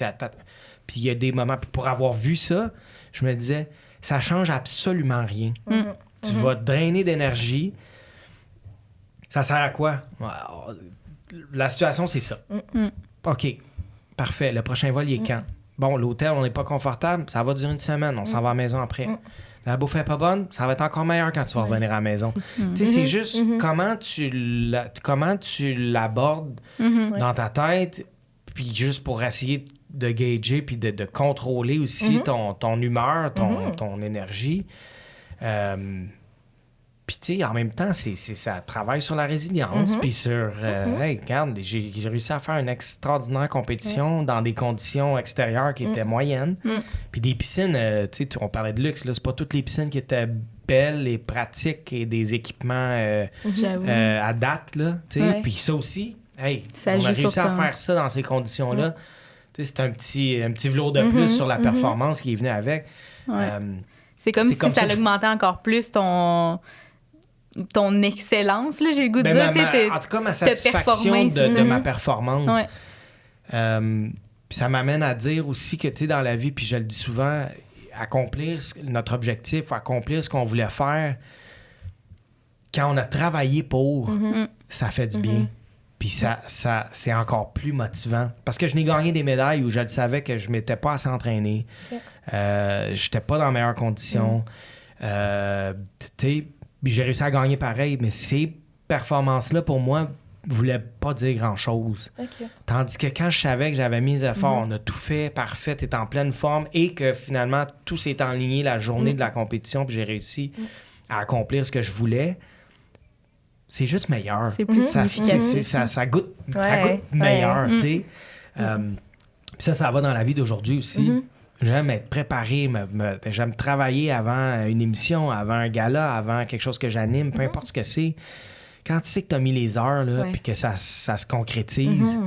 il y a des moments... Puis pour avoir vu ça, je me disais, ça change absolument rien. Tu vas te drainer d'énergie. Ça sert à quoi? La situation, c'est ça. OK, parfait. Le prochain vol, il est quand? Bon, l'hôtel, on n'est pas confortable. Ça va durer une semaine. On s'en va à la maison après. La bouffe n'est pas bonne. Ça va être encore meilleur quand tu vas revenir à la maison. Tu sais, c'est juste comment tu l'abordes dans ta tête, puis juste pour essayer de gager puis de contrôler aussi ton humeur, ton énergie. Puis, tu sais, en même temps, ça travaille sur la résilience. Puis sur, hey, regarde, j'ai réussi à faire une extraordinaire compétition dans des conditions extérieures qui étaient moyennes. Puis des piscines, tu sais, on parlait de luxe, là, c'est pas toutes les piscines qui étaient belles et pratiques et des équipements à date, là, tu sais. Puis ça aussi, hey, on a réussi à faire ça dans ces conditions-là. Tu sais, c'est un petit velours de plus sur la performance qui est venu avec. C'est comme si ça augmentait encore plus ton excellence, là, j'ai le goût de dire. En tout cas, ma satisfaction de ma performance. Puis ça m'amène à dire aussi que, tu sais, dans la vie, puis je le dis souvent, accomplir notre objectif, accomplir ce qu'on voulait faire, quand on a travaillé pour, ça fait du bien. Puis ça c'est encore plus motivant. Parce que je n'ai gagné des médailles où je le savais que je ne m'étais pas assez entraîné. Je n'étais pas dans les meilleures conditions. Tu sais, j'ai réussi à gagner pareil, mais ces performances-là, pour moi, ne voulaient pas dire grand-chose. Tandis que quand je savais que j'avais mis les efforts, on a tout fait, parfait, t'es en pleine forme, et que finalement, tout s'est enligné la journée de la compétition, puis j'ai réussi à accomplir ce que je voulais, c'est juste meilleur. C'est plus ça goûte meilleur, tu sais. Puis ça va dans la vie d'aujourd'hui aussi. J'aime être préparé, j'aime travailler avant une émission, avant un gala, avant quelque chose que j'anime, peu importe ce que c'est. Quand tu sais que tu as mis les heures, puis que ça se concrétise,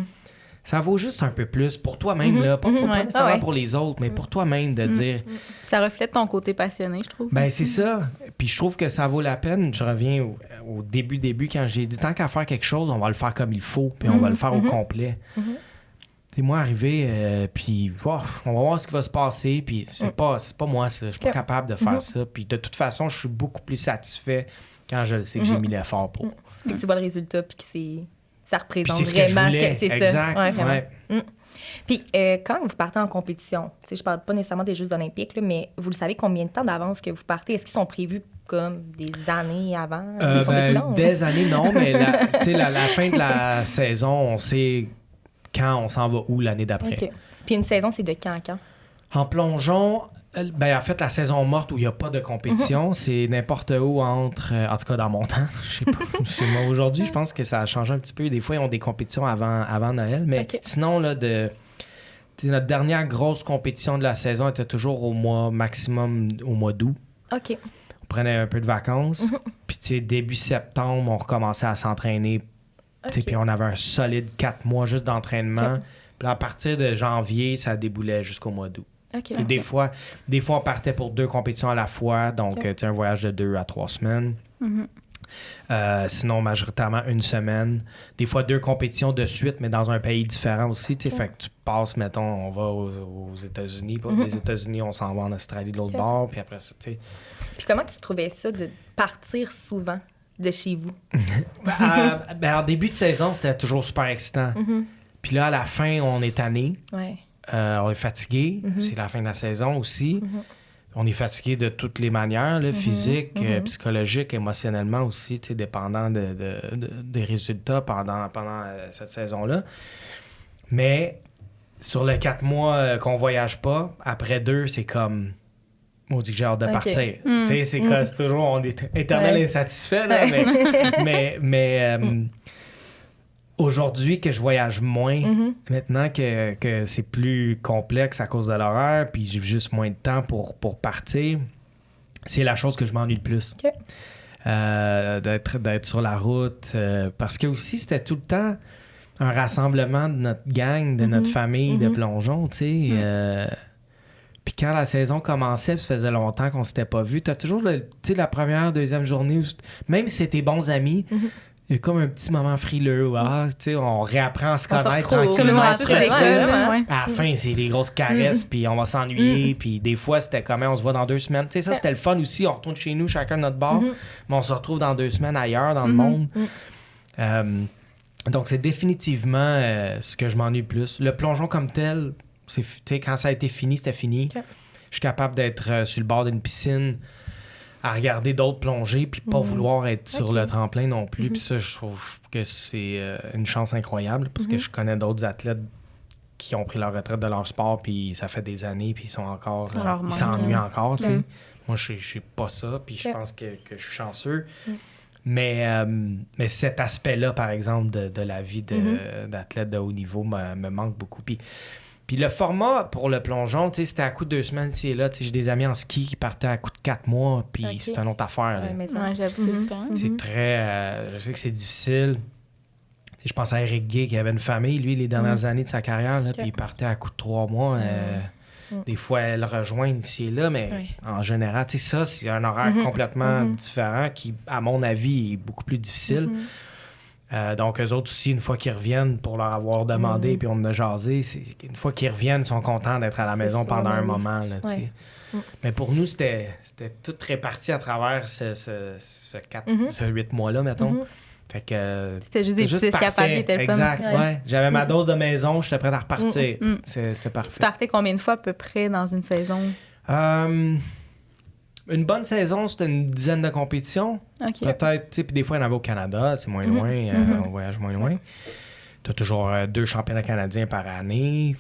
ça vaut juste un peu plus pour toi-même, là, pas nécessairement pour les autres, mais pour toi-même de dire... Ça reflète ton côté passionné, je trouve. Ben c'est ça. Puis je trouve que ça vaut la peine. Je reviens au début, quand j'ai dit, tant qu'à faire quelque chose, on va le faire comme il faut, puis on va le faire au complet. C'est moi arrivé, puis on va voir ce qui va se passer, puis c'est pas moi ça, je suis pas capable de faire ça, puis de toute façon, je suis beaucoup plus satisfait quand je le sais que j'ai mis l'effort pour. Puis que tu vois le résultat, puis que ça représente puis c'est vraiment ce que c'est exact, ça. Ouais, vraiment. Puis quand vous partez en compétition, je parle pas nécessairement des Jeux olympiques, là, mais vous le savez combien de temps d'avance que vous partez? Est-ce qu'ils sont prévus comme des années avant les compétitions? Des années, non, mais la fin de la saison, on sait quand on s'en va où l'année d'après. Okay. Puis une saison, c'est de quand à quand? En plongeon, en fait, la saison morte où il n'y a pas de compétition, c'est n'importe où entre... en tout cas, dans mon temps, je sais pas. Chez moi, aujourd'hui, je pense que ça a changé un petit peu. Des fois, ils ont des compétitions avant Noël. Mais sinon, là, notre dernière grosse compétition de la saison était toujours maximum au mois d'août. OK. On prenait un peu de vacances. Puis, début septembre, on recommençait à s'entraîner. Puis on avait un solide 4 mois juste d'entraînement. Puis à partir de janvier, ça déboulait jusqu'au mois d'août. OK. Des fois, on partait pour 2 compétitions à la fois, donc un voyage de 2 à 3 semaines. Sinon, majoritairement 1 semaine. Des fois, 2 compétitions de suite, mais dans un pays différent aussi. Fait que tu passes, mettons, on va aux États-Unis. Des États-Unis, on s'en va en Australie de l'autre bord. Puis après ça, tu sais. Puis comment tu trouvais ça de partir souvent de chez vous? En début de saison, c'était toujours super excitant. Puis là, à la fin, on est tanné. Ouais. On est fatigué. C'est la fin de la saison aussi. On est fatigué de toutes les manières, là, physique, psychologique, émotionnellement aussi, dépendant des résultats pendant cette saison-là. Mais sur les 4 mois qu'on voyage pas, après 2, c'est comme... On dit que j'ai hâte de partir. C'est toujours... On est éternel insatisfait, là, mais aujourd'hui que je voyage moins, maintenant que c'est plus complexe à cause de l'horaire, puis j'ai juste moins de temps pour partir, c'est la chose que je m'ennuie le plus. OK. D'être sur la route. Parce que aussi, c'était tout le temps un rassemblement de notre gang, de notre famille de plongeon, tu sais. Puis quand la saison commençait, puis ça faisait longtemps qu'on s'était pas vu, t'as toujours la première, deuxième journée, même si c'est tes bons amis, il y a comme un petit moment frileux où on réapprend à se connaître tranquillement. À la fin, c'est des grosses caresses, puis on va s'ennuyer. Puis des fois, c'était comme on se voit dans 2 semaines. Tu sais, ça, c'était le fun aussi. On retourne chez nous, chacun de notre bar, mais on se retrouve dans 2 semaines ailleurs, dans le monde. Donc, c'est définitivement ce que je m'ennuie le plus. Le plongeon comme tel, quand ça a été fini, c'était fini. Je suis capable d'être sur le bord d'une piscine à regarder d'autres plonger puis pas vouloir être sur le tremplin non plus. Puis ça, je trouve que c'est une chance incroyable parce que je connais d'autres athlètes qui ont pris leur retraite de leur sport puis ça fait des années puis ils sont encore... ils s'ennuient encore, tu sais. Moi, je sais pas ça puis je pense que je suis chanceux. Mais cet aspect-là, par exemple, de la vie d'athlète de haut niveau me manque beaucoup. Puis le format pour le plongeon, tu sais, c'était à coup de 2 semaines ici et là. Tu sais, j'ai des amis en ski qui partaient à coup de 4 mois, puis c'est une autre affaire. J'avoue, c'est différent. C'est très... je sais que c'est difficile. Je pense à Eric Gay qui avait une famille, lui, les dernières années de sa carrière, là, puis il partait à coup de 3 mois. Des fois, elle rejoint ici et là, mais en général, tu sais, ça, c'est un horaire complètement différent qui, à mon avis, est beaucoup plus difficile. Donc, eux autres aussi, une fois qu'ils reviennent, pour leur avoir demandé, puis on en a jasé, une fois qu'ils reviennent, ils sont contents d'être à la maison pendant un moment. Là, mais pour nous, c'était tout réparti à travers ce 8 mois-là, mettons. Fait que c'était juste des petites escapades qui étaient le fun. Exact, ouais. J'avais ma dose de maison, j'étais prêt à repartir. C'était parti. Tu partais combien de fois à peu près dans une saison? Une bonne saison, c'était une dizaine de compétitions. Peut-être, tu sais, puis des fois, il y en avait au Canada, c'est moins loin, on voyage moins loin. Tu as toujours 2 championnats canadiens par année.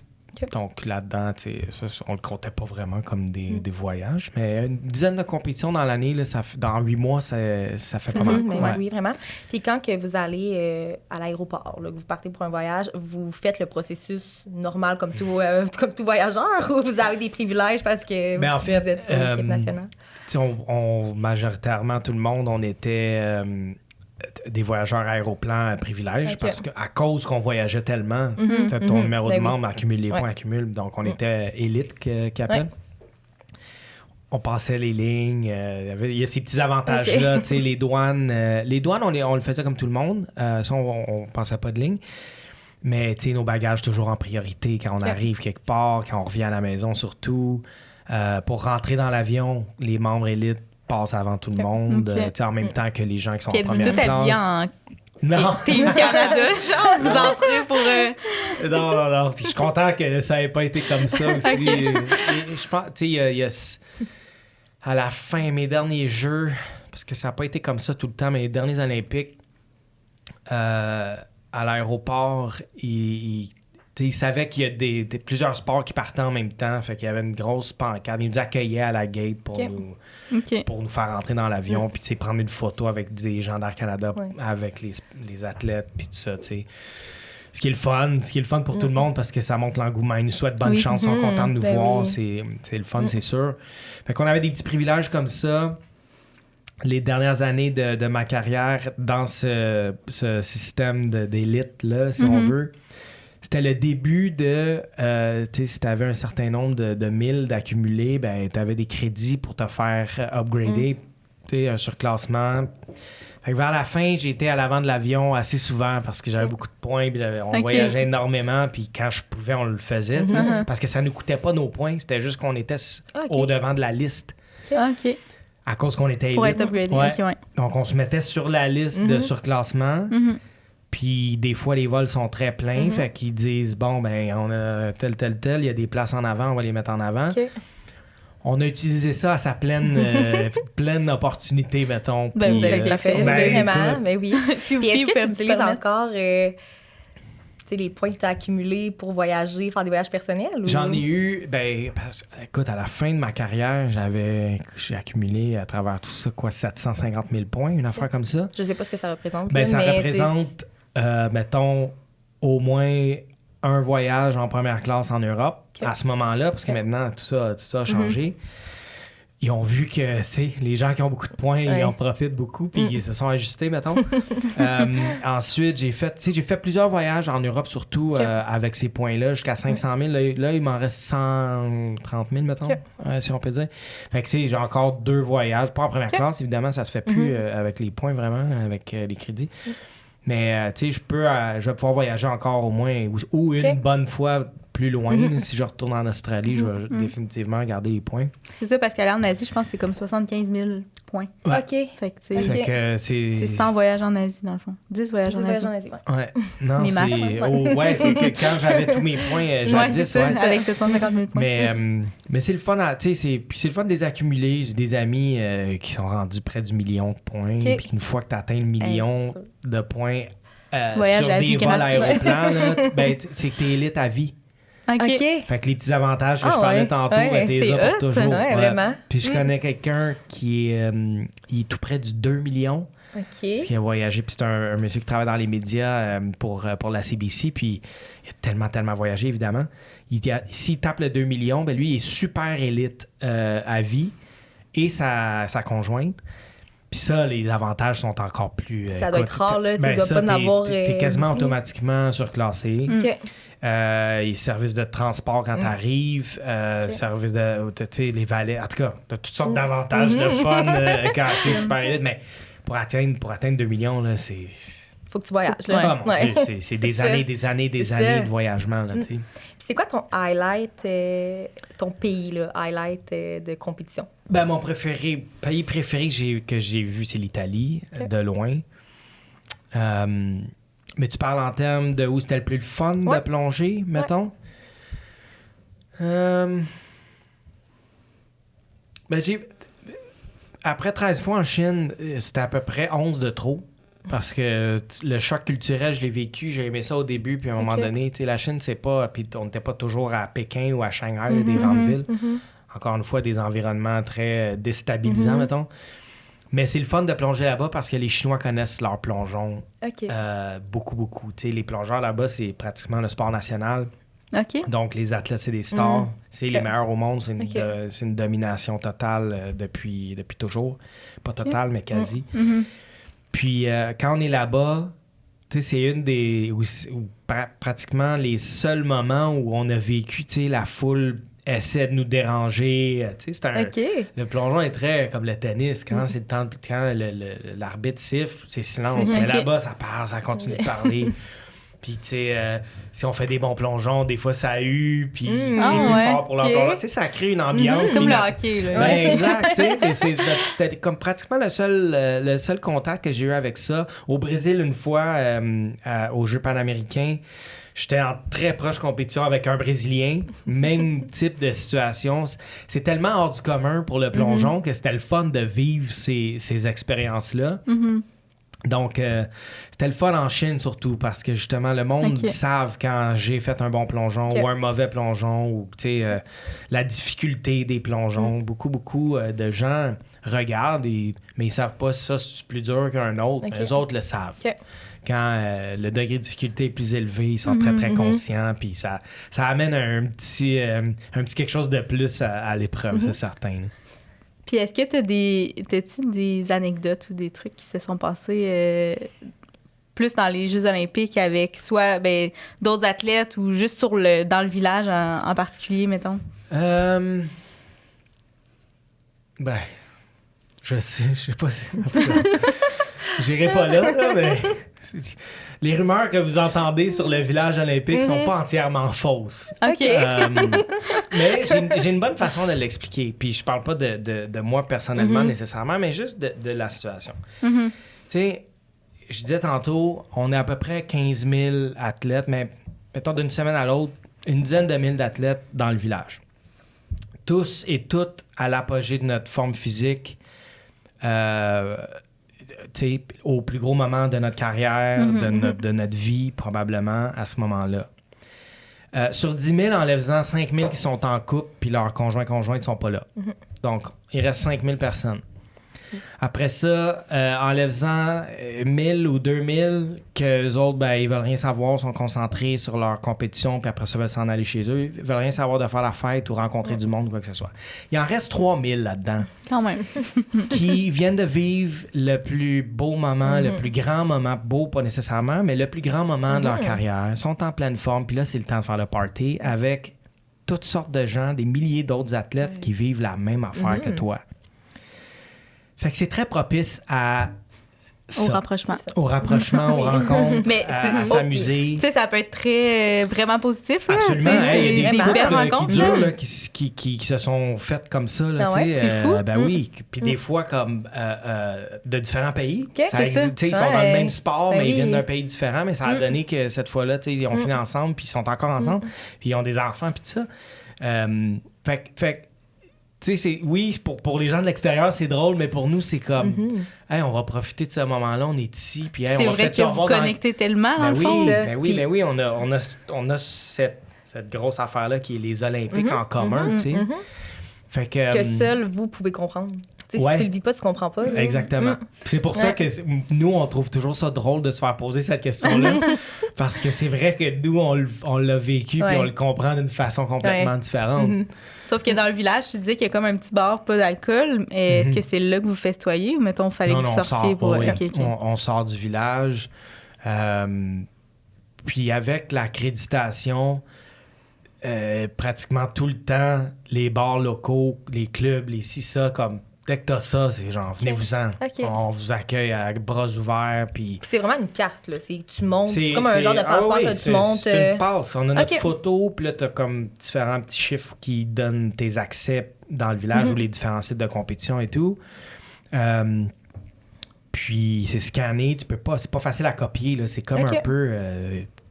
Donc là-dedans, tu sais, ça, on le comptait pas vraiment comme des voyages. Mais une dizaine de compétitions dans l'année, là, dans 8 mois, ça fait pas mal. Oui, vraiment. Puis quand que vous allez à l'aéroport, là, que vous partez pour un voyage, vous faites le processus normal comme tout voyageur ou vous avez des privilèges parce que en fait, vous êtes sur l'équipe nationale? Majoritairement, tout le monde, on était des voyageurs aéroplans privilèges parce qu'à cause qu'on voyageait tellement, ton numéro de membre accumule les points, accumule. Donc, on était élite, qui appelle. On passait les lignes. Il y a ces petits avantages-là. Les douanes, on le faisait comme tout le monde. Ça, on pensait pas de ligne. Mais nos bagages toujours en priorité quand on arrive quelque part, quand on revient à la maison surtout. Pour rentrer dans l'avion, les membres élites passent avant tout le monde, en même temps que les gens qui sont en première classe. Tout habillé en Non. Team Canada, genre, vous entrez pour... Non. Puis je suis content que ça n'ait pas été comme ça aussi. Et je pense, tu sais, à la fin, mes derniers Jeux, parce que ça n'a pas été comme ça tout le temps, mais les derniers Olympiques, à l'aéroport, ils savaient qu'il y a plusieurs sports qui partaient en même temps. Fait qu'il y avait une grosse pancarte. Ils nous accueillaient à la gate pour nous faire rentrer dans l'avion. Puis prendre une photo avec des gens d'Air Canada, avec les athlètes, puis tout ça. T'sais. Ce qui est le fun pour tout le monde parce que ça montre l'engouement. Ils nous souhaitent bonne chance, ils sont contents de nous voir. Oui. C'est le fun, c'est sûr. Fait qu'on avait des petits privilèges comme ça. Les dernières années de ma carrière dans ce système d'élite-là, si on veut. C'était le début de... tu sais, si tu avais un certain nombre de milles d'accumulés, ben, tu avais des crédits pour te faire upgrader, tu sais, un surclassement. Fait que vers la fin, j'étais à l'avant de l'avion assez souvent parce que j'avais beaucoup de points, puis on voyageait énormément, puis quand je pouvais, on le faisait, tu sais, parce que ça ne nous coûtait pas nos points, c'était juste qu'on était au devant de la liste. OK. À cause qu'on était élite. Pour être upgradé. Ouais. OK, ouais. Donc, on se mettait sur la liste de surclassement. Puis, des fois, les vols sont très pleins. Fait qu'ils disent, bon, ben, on a tel. Il y a des places en avant, on va les mettre en avant. OK. On a utilisé ça à sa pleine opportunité, mettons. Ben, puis, vous avez bien fait. Vraiment, écoute, ben oui. Si vous Puis est-ce pouvez que vous tu utilises permettre. encore tu sais, les points que tu as accumulés pour voyager, faire des voyages personnels? Ou... J'en ai eu, écoute, à la fin de ma carrière, j'ai accumulé à travers tout ça, 750 000 points, une affaire comme ça. Je sais pas ce que ça représente. Ben, là, ça mais, représente, mettons, au moins un voyage en première classe en Europe à ce moment-là, parce que maintenant, tout ça a changé. Ils ont vu que, tu sais, les gens qui ont beaucoup de points, ils en profitent beaucoup, puis ils se sont ajustés, mettons. Ensuite, j'ai fait plusieurs voyages en Europe, surtout avec ces points-là, jusqu'à 500 000. Là, il m'en reste 130 000, mettons, si on peut dire. Fait que, tu sais, j'ai encore 2 voyages. Pas en première classe, évidemment, ça se fait plus avec les points, vraiment, avec les crédits. Mais, tu sais, je vais pouvoir voyager encore au moins, ou une bonne fois plus loin. Si je retourne en Australie, je vais définitivement garder les points. C'est ça, parce qu'à en Asie, je pense que c'est comme 75 000 points. Ouais. OK. Fait que, tu sais, Fait que c'est 100 voyages en Asie, dans le fond. 10 voyages en Asie. Ouais. Non, Mes c'est... maths, quand j'avais tous mes points, jadis, c'est ça, avec 750 000 points. Mais c'est le fun, tu sais, puis c'est le fun de les accumuler. J'ai des amis qui sont rendus près du million de points, puis une fois que tu atteins le million de points sur des vols aéroplans, là, ben, c'est que t'es élite à vie. OK. Fait que les petits avantages que je parlais tantôt, ben, t'es là pour toujours. Ouais, vraiment. Puis je connais quelqu'un qui il est tout près du 2 millions. OK. Parce qu'il a voyagé, puis c'est un monsieur qui travaille dans les médias pour la CBC, puis il a tellement voyagé, évidemment. S'il tape le 2 millions, ben lui, il est super élite à vie, et sa conjointe. Puis ça, les avantages sont encore plus... ça doit être rare, là. Tu dois pas en avoir... T'es quasiment automatiquement surclassé. OK. Services de transport quand t'arrives, services de... Tu sais, les valets... En tout cas, t'as toutes sortes d'avantages de fun quand t'es super élite, mais pour atteindre 2 millions, là, c'est... Faut que tu voyages, là. Ah, mon Dieu, c'est des années de voyagement, là, tu sais. C'est quoi ton highlight, ton pays, là, highlight de compétition? Ben, mon pays préféré que j'ai vu, c'est l'Italie, de loin. Mais tu parles en termes de où c'était le plus fun de plonger, mettons? Ben, après 13 fois en Chine, c'était à peu près 11 de trop. Parce que le choc culturel, je l'ai vécu, j'ai aimé ça au début, puis à un moment donné, tu sais, la Chine, c'est pas... Puis on n'était pas toujours à Pékin ou à Shanghai, des grandes villes. Encore une fois, des environnements très déstabilisants, mettons. Mais c'est le fun de plonger là-bas parce que les Chinois connaissent leur plongeon beaucoup. Tu sais, les plongeurs là-bas, c'est pratiquement le sport national. OK. Donc, les athlètes, c'est des stars. C'est les meilleurs au monde. C'est une domination totale depuis toujours. Pas totale, mais quasi. Puis, quand on est là-bas, tu sais, c'est une des... pratiquement les seuls moments où on a vécu, tu sais, la foule essaie de nous déranger. Tu sais, le plongeon est très comme le tennis. Quand c'est le temps, quand l'arbitre siffle, c'est silence. Mais là-bas, ça parle, ça continue de parler. Puis, tu sais, si on fait des bons plongeons, des fois, ça hue, puis crie plus fort pour leur plongeon. Tu sais, ça crée une ambiance. C'est comme le hockey, là. Ben, exact, tu sais. C'était comme pratiquement le seul contact que j'ai eu avec ça. Au Brésil, une fois, aux Jeux panaméricains, j'étais en très proche compétition avec un Brésilien. Même type de situation. C'est tellement hors du commun pour le plongeon que c'était le fun de vivre ces expériences-là. Donc, c'était le fun en Chine surtout parce que justement, le monde savent quand j'ai fait un bon plongeon ou un mauvais plongeon ou, tu sais, la difficulté des plongeons. Beaucoup de gens regardent, mais ils savent pas si ça, c'est plus dur qu'un autre. Mais eux autres le savent. Quand le degré de difficulté est plus élevé, ils sont très, très conscients. Puis ça amène un petit quelque chose de plus à l'épreuve, c'est certain. Puis est-ce que t'as-tu des anecdotes ou des trucs qui se sont passés plus dans les Jeux olympiques avec soit d'autres athlètes ou juste dans le village en particulier, mettons? Je sais pas si... En tout cas, j'irai pas là, mais... Les rumeurs que vous entendez sur le village olympique sont pas entièrement fausses. OK. Mais j'ai une bonne façon de l'expliquer. Puis je parle pas de moi personnellement nécessairement, mais juste de la situation. Tu sais, je disais tantôt, on est à peu près 15 000 athlètes, mais mettons d'une semaine à l'autre, une dizaine de mille d'athlètes dans le village. Tous et toutes à l'apogée de notre forme physique. Au plus gros moment de notre carrière, de notre vie, probablement, à ce moment-là. Sur 10 000, enlève-en 5 000 qui sont en couple, puis leurs conjoints ne sont pas là. Donc, il reste 5 000 personnes. Après ça, enlève-en 1000 ou 2000 qu'eux autres, ils veulent rien savoir, sont concentrés sur leur compétition, puis après ça, veulent s'en aller chez eux. Ils veulent rien savoir de faire la fête ou rencontrer du monde ou quoi que ce soit. Il en reste 3000 là-dedans. Quand même. Qui viennent de vivre le plus beau moment, le plus grand moment, beau pas nécessairement, mais le plus grand moment de leur carrière. Ils sont en pleine forme, puis là, c'est le temps de faire le party avec toutes sortes de gens, des milliers d'autres athlètes qui vivent la même affaire que toi. Fait que c'est très propice au rapprochement. Aux rencontres, à s'amuser. Tu sais, ça peut être très vraiment positif. Là, absolument. Il y a des couples qui durent, là, qui se sont faites comme ça. Là, c'est fou. Oui. Puis des fois, comme de différents pays. Ça existe, ils sont dans le même sport, mais ils viennent d'un pays différent. Mais ça a donné que cette fois-là, ils ont fini ensemble, puis ils sont encore ensemble, puis ils ont des enfants, puis tout ça. Fait tu sais, pour les gens de l'extérieur, c'est drôle, mais pour nous, c'est comme, on va profiter de ce moment-là, on est ici, puis c'est on va vrai peut-être que vous connectez tellement, dans le fond. Oui, on a cette grosse affaire-là qui est les Olympiques en commun, tu sais. Fait que seul vous pouvez comprendre. Si tu le vis pas, tu comprends pas. Là. Exactement. C'est pour ça que nous, on trouve toujours ça drôle de se faire poser cette question-là. Parce que c'est vrai que nous, on l'a vécu puis on le comprend d'une façon complètement différente. Sauf que dans le village, tu dis qu'il y a comme un petit bar, pas d'alcool. Est-ce que c'est là que vous festoyez ou mettons, il fallait que vous sortiez pour... On sort du village. Puis avec l'accréditation, pratiquement tout le temps, les bars locaux, les clubs, les ça, comme... Dès que t'as ça, c'est genre, venez-vous-en. On vous accueille à bras ouverts. Puis c'est vraiment une carte, là. Tu montes. C'est comme un genre de passeport que tu montes. C'est une passe. On a notre photo, puis là, t'as comme différents petits chiffres qui donnent tes accès dans le village ou les différents sites de compétition et tout. Puis c'est scanné. Tu peux pas... C'est pas facile à copier, là. C'est comme un peu...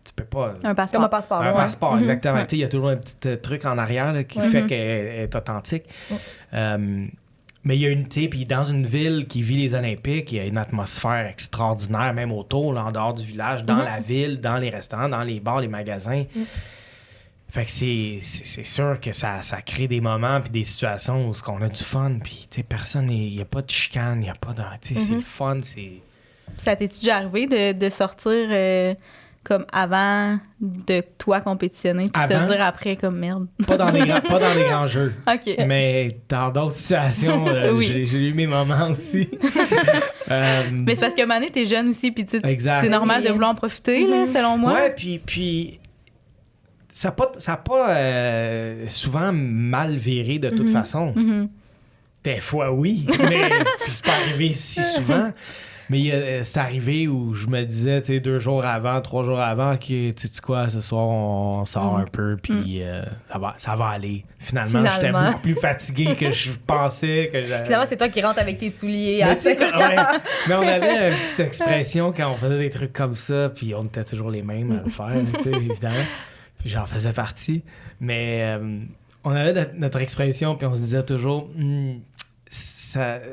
tu peux pas... Un passeport. Comme un passeport. Un passeport, exactement. Tu sais, il y a toujours un petit truc en arrière là, qui fait qu'elle est authentique. Mais il y a une, puis dans une ville qui vit les Olympiques, il y a une atmosphère extraordinaire, même autour, là, en dehors du village, dans la ville, dans les restaurants, dans les bars, les magasins. Fait que c'est sûr que ça crée des moments puis des situations où on a du fun, puis personne, il n'y a pas de chicane, il n'y a pas de... c'est le fun, c'est... Ça t'es-tu déjà arrivé de sortir... comme avant de toi compétitionner, puis te dire après comme merde. Pas dans les grands jeux. OK. Mais dans d'autres situations, j'ai eu mes moments aussi. Mais c'est parce qu'à un moment donné, t'es jeune aussi, puis c'est normal de vouloir en profiter, là, selon moi. Ouais, puis ça n'a pas souvent mal viré de toute façon. Des fois, oui, mais c'est pas arrivé si souvent. Mais c'est arrivé où je me disais, 2 jours avant, 3 jours avant, OK, tu sais quoi, ce soir, on sort un peu, puis ça va aller. Finalement, j'étais beaucoup plus fatigué que je pensais. Finalement, c'est toi qui rentres avec tes souliers. Mais on avait une petite expression quand on faisait des trucs comme ça, puis on était toujours les mêmes à le faire, évidemment. Puis j'en faisais partie. Mais on avait notre expression, puis on se disait toujours...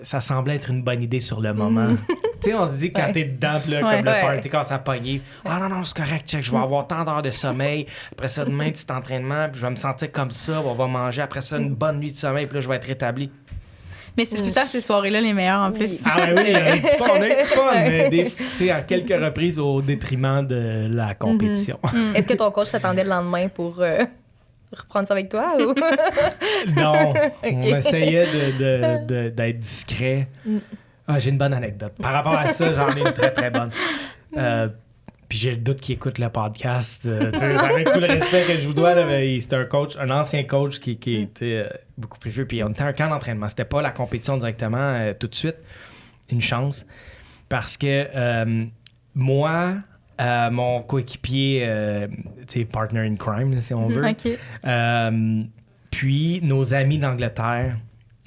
Ça semblait être une bonne idée sur le moment. Tu sais, on se dit quand t'es dedans, là, comme le party commence à pogner. Ah non, c'est correct, check, je vais avoir tant d'heures de sommeil. Après ça, demain, petit entraînement, puis je vais me sentir comme ça, on va manger. Après ça, une bonne nuit de sommeil, puis là, je vais être rétabli. Mais c'est tout le temps ces soirées-là les meilleures en plus. Ah oui, on a du fun, mais à quelques reprises au détriment de la compétition. Est-ce que ton coach s'attendait le lendemain pour... reprendre ça avec toi ou... Non, on essayait d'être discret. J'ai une bonne anecdote. Par rapport à ça, j'en ai une très, très bonne. Puis j'ai le doute qu'il écoute le podcast. Avec tout le respect que je vous dois, là, mais c'était un ancien coach qui était beaucoup plus vieux. Puis on était un camp d'entraînement. C'était pas la compétition directement tout de suite. Une chance. Parce que moi, mon coéquipier, partner in crime, là, si on veut. OK. Puis nos amis d'Angleterre,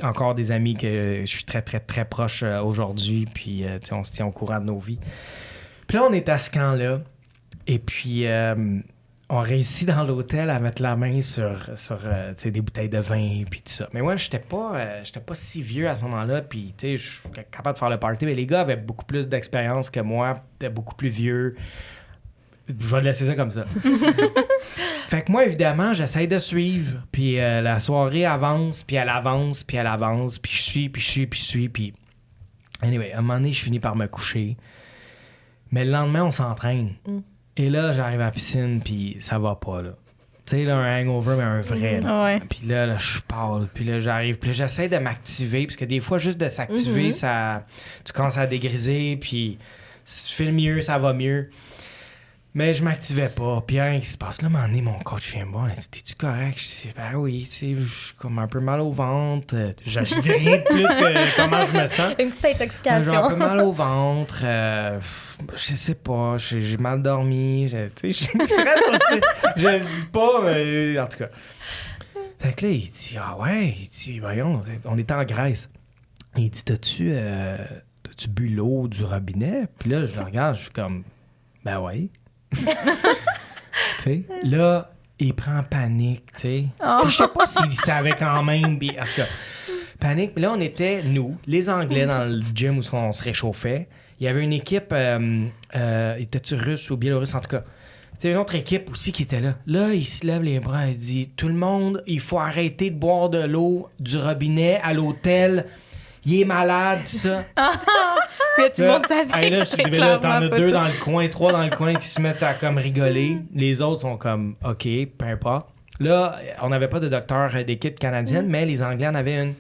encore des amis que je suis très, très, très proche aujourd'hui. Puis on se tient au courant de nos vies. Puis là, on est à ce camp-là. Et puis, on réussit dans l'hôtel à mettre la main sur des bouteilles de vin puis tout ça. Mais moi, j'étais pas si vieux à ce moment-là. Puis, je suis capable de faire le party. Mais les gars avaient beaucoup plus d'expérience que moi. Étaient beaucoup plus vieux. Je vais laisser ça comme ça. Fait que moi, évidemment, j'essaie de suivre. Puis la soirée avance, puis elle avance, puis elle avance. Puis je suis. Puis, anyway, à un moment donné, je finis par me coucher. Mais le lendemain, on s'entraîne. Et là, j'arrive à la piscine, puis ça va pas, là. Tu sais, là, un hangover, mais un vrai, là. Ouais. Puis là, je pâle. Puis là, j'arrive. Puis là, j'essaie de m'activer, parce que des fois, juste de s'activer, ça... Tu commences à dégriser, puis si tu fais le mieux, ça va mieux. Mais je m'activais pas. Puis rien qui se passe. Là, à un moment donné, mon coach vient me voir. Il dit, t'es-tu correct? Je dis, ben oui, je suis comme un peu mal au ventre. Je dis rien de plus que comment je me sens. Une petite intoxication. J'ai un peu mal au ventre. Je sais pas. J'ai mal dormi. Je le dis pas, mais en tout cas. Fait que là, il dit, ah ouais. Il dit, voyons, on était en Grèce. Il dit, t'as-tu bu l'eau du robinet? Puis là, je le regarde, je suis comme, ben ouais. Tu sais, là, il prend panique, tu sais. Je sais pas s'il savait quand même. Puis, en tout cas, panique. Puis là, on était, nous, les Anglais, dans le gym où on se réchauffait. Il y avait une équipe, était-tu russe ou biélorusse, en tout cas. C'était une autre équipe aussi qui était là. Là, il se lève les bras et dit, tout le monde, il faut arrêter de boire de l'eau du robinet à l'hôtel. Il est malade, tout ça. Puis tout le monde savait. Là, je te dis, là, t'en as 2 dans le coin, 3 dans le coin qui se mettent à comme rigoler. Les autres sont comme, OK, peu importe. Là, on n'avait pas de docteur d'équipe canadienne, mais les Anglais en avaient une.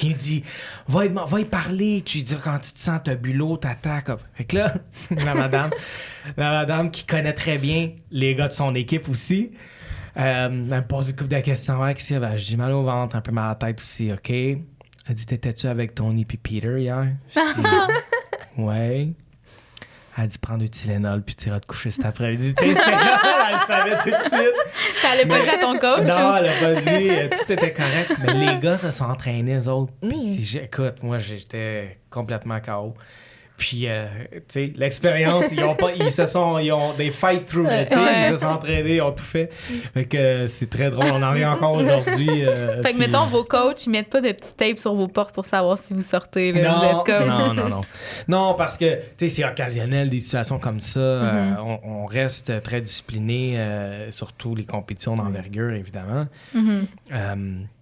Il me dit, va y parler. Tu lui dis, quand tu te sens, t'as bu l'eau, t'attaques. Fait que là, la madame qui connaît très bien les gars de son équipe aussi, elle me pose une couple de questions. Ouais, je dis mal au ventre, un peu mal à la tête aussi, OK. Elle dit, t'étais-tu avec Tony puis Peter hier? Je dis, ouais. Elle dit, prends du Tylenol puis tu iras te coucher cet après-midi. Tu sais, c'était là, elle le savait tout de suite. Elle l'a pas dit à ton coach? Non, elle l'a pas dit. Tout était correct. Mais les gars se sont entraînés, eux autres. Puis, écoute, moi, j'étais complètement KO. Puis, tu sais, l'expérience, ils ont des fight through, tu sais, ils se sont entraînés, ils ont tout fait. Fait que c'est très drôle, on en rit encore aujourd'hui. Fait que, mettons, vos coachs, ils mettent pas de petits tapes sur vos portes pour savoir si vous sortez, là. Non, vous êtes comme... non. Non, parce que, tu sais, c'est occasionnel, des situations comme ça. On reste très discipliné, surtout les compétitions d'envergure, évidemment.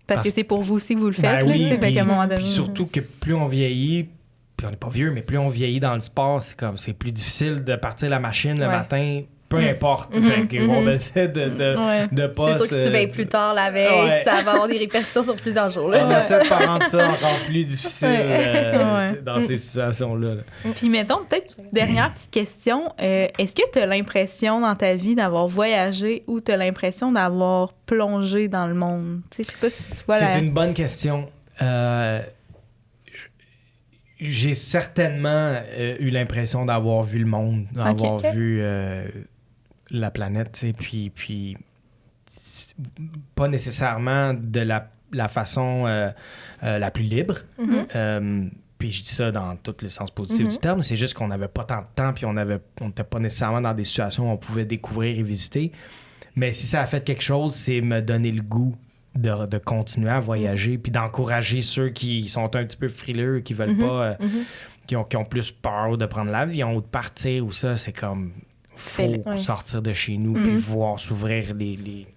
Parce que c'est pour vous aussi que vous le faites, ben là, oui, tu sais, fait qu'à un moment donné... Puis surtout que plus on vieillit, puis on n'est pas vieux, mais plus on vieillit dans le sport, c'est plus difficile de partir la machine le matin, peu importe. Fait qu'on essaie de pas... C'est sûr que si tu veilles plus tard la veille, ça va avoir des répercussions sur plusieurs jours. Là. On essaie de pas rendre ça encore plus difficile dans ces situations-là. Puis mettons, peut-être, dernière petite question, est-ce que tu as l'impression dans ta vie d'avoir voyagé ou tu as l'impression d'avoir plongé dans le monde? Tu sais, je sais pas si tu vois C'est une bonne question. J'ai certainement eu l'impression d'avoir vu le monde, d'avoir vu la planète, tu sais, puis pas nécessairement de la façon la plus libre. Puis je dis ça dans tout le sens positif du terme, c'est juste qu'on n'avait pas tant de temps, puis on n'était pas nécessairement dans des situations où on pouvait découvrir et visiter. Mais si ça a fait quelque chose, c'est me donner le goût de continuer à voyager, puis d'encourager ceux qui sont un petit peu frileux, qui veulent pas, qui ont plus peur de prendre l'avion ou de partir, ou ça, c'est comme, faut sortir de chez nous, puis voir s'ouvrir les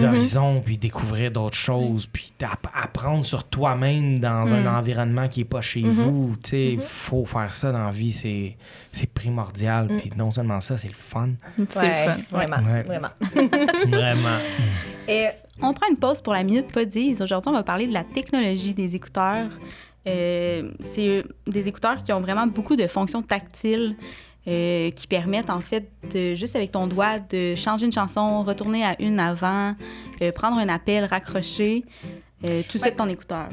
horizons, puis découvrir d'autres choses, puis apprendre sur toi-même dans un environnement qui n'est pas chez vous. Tu sais, faut faire ça dans la vie, c'est primordial. Puis non seulement ça, c'est le fun. C'est le fun. Vraiment. Vraiment. Et on prend une pause pour la Minute Podies. Aujourd'hui, on va parler de la technologie des écouteurs. C'est des écouteurs qui ont vraiment beaucoup de fonctions tactiles qui permettent, en fait, juste avec ton doigt, de changer une chanson, retourner à une avant, prendre un appel, raccrocher. Tout ça de ton écouteur.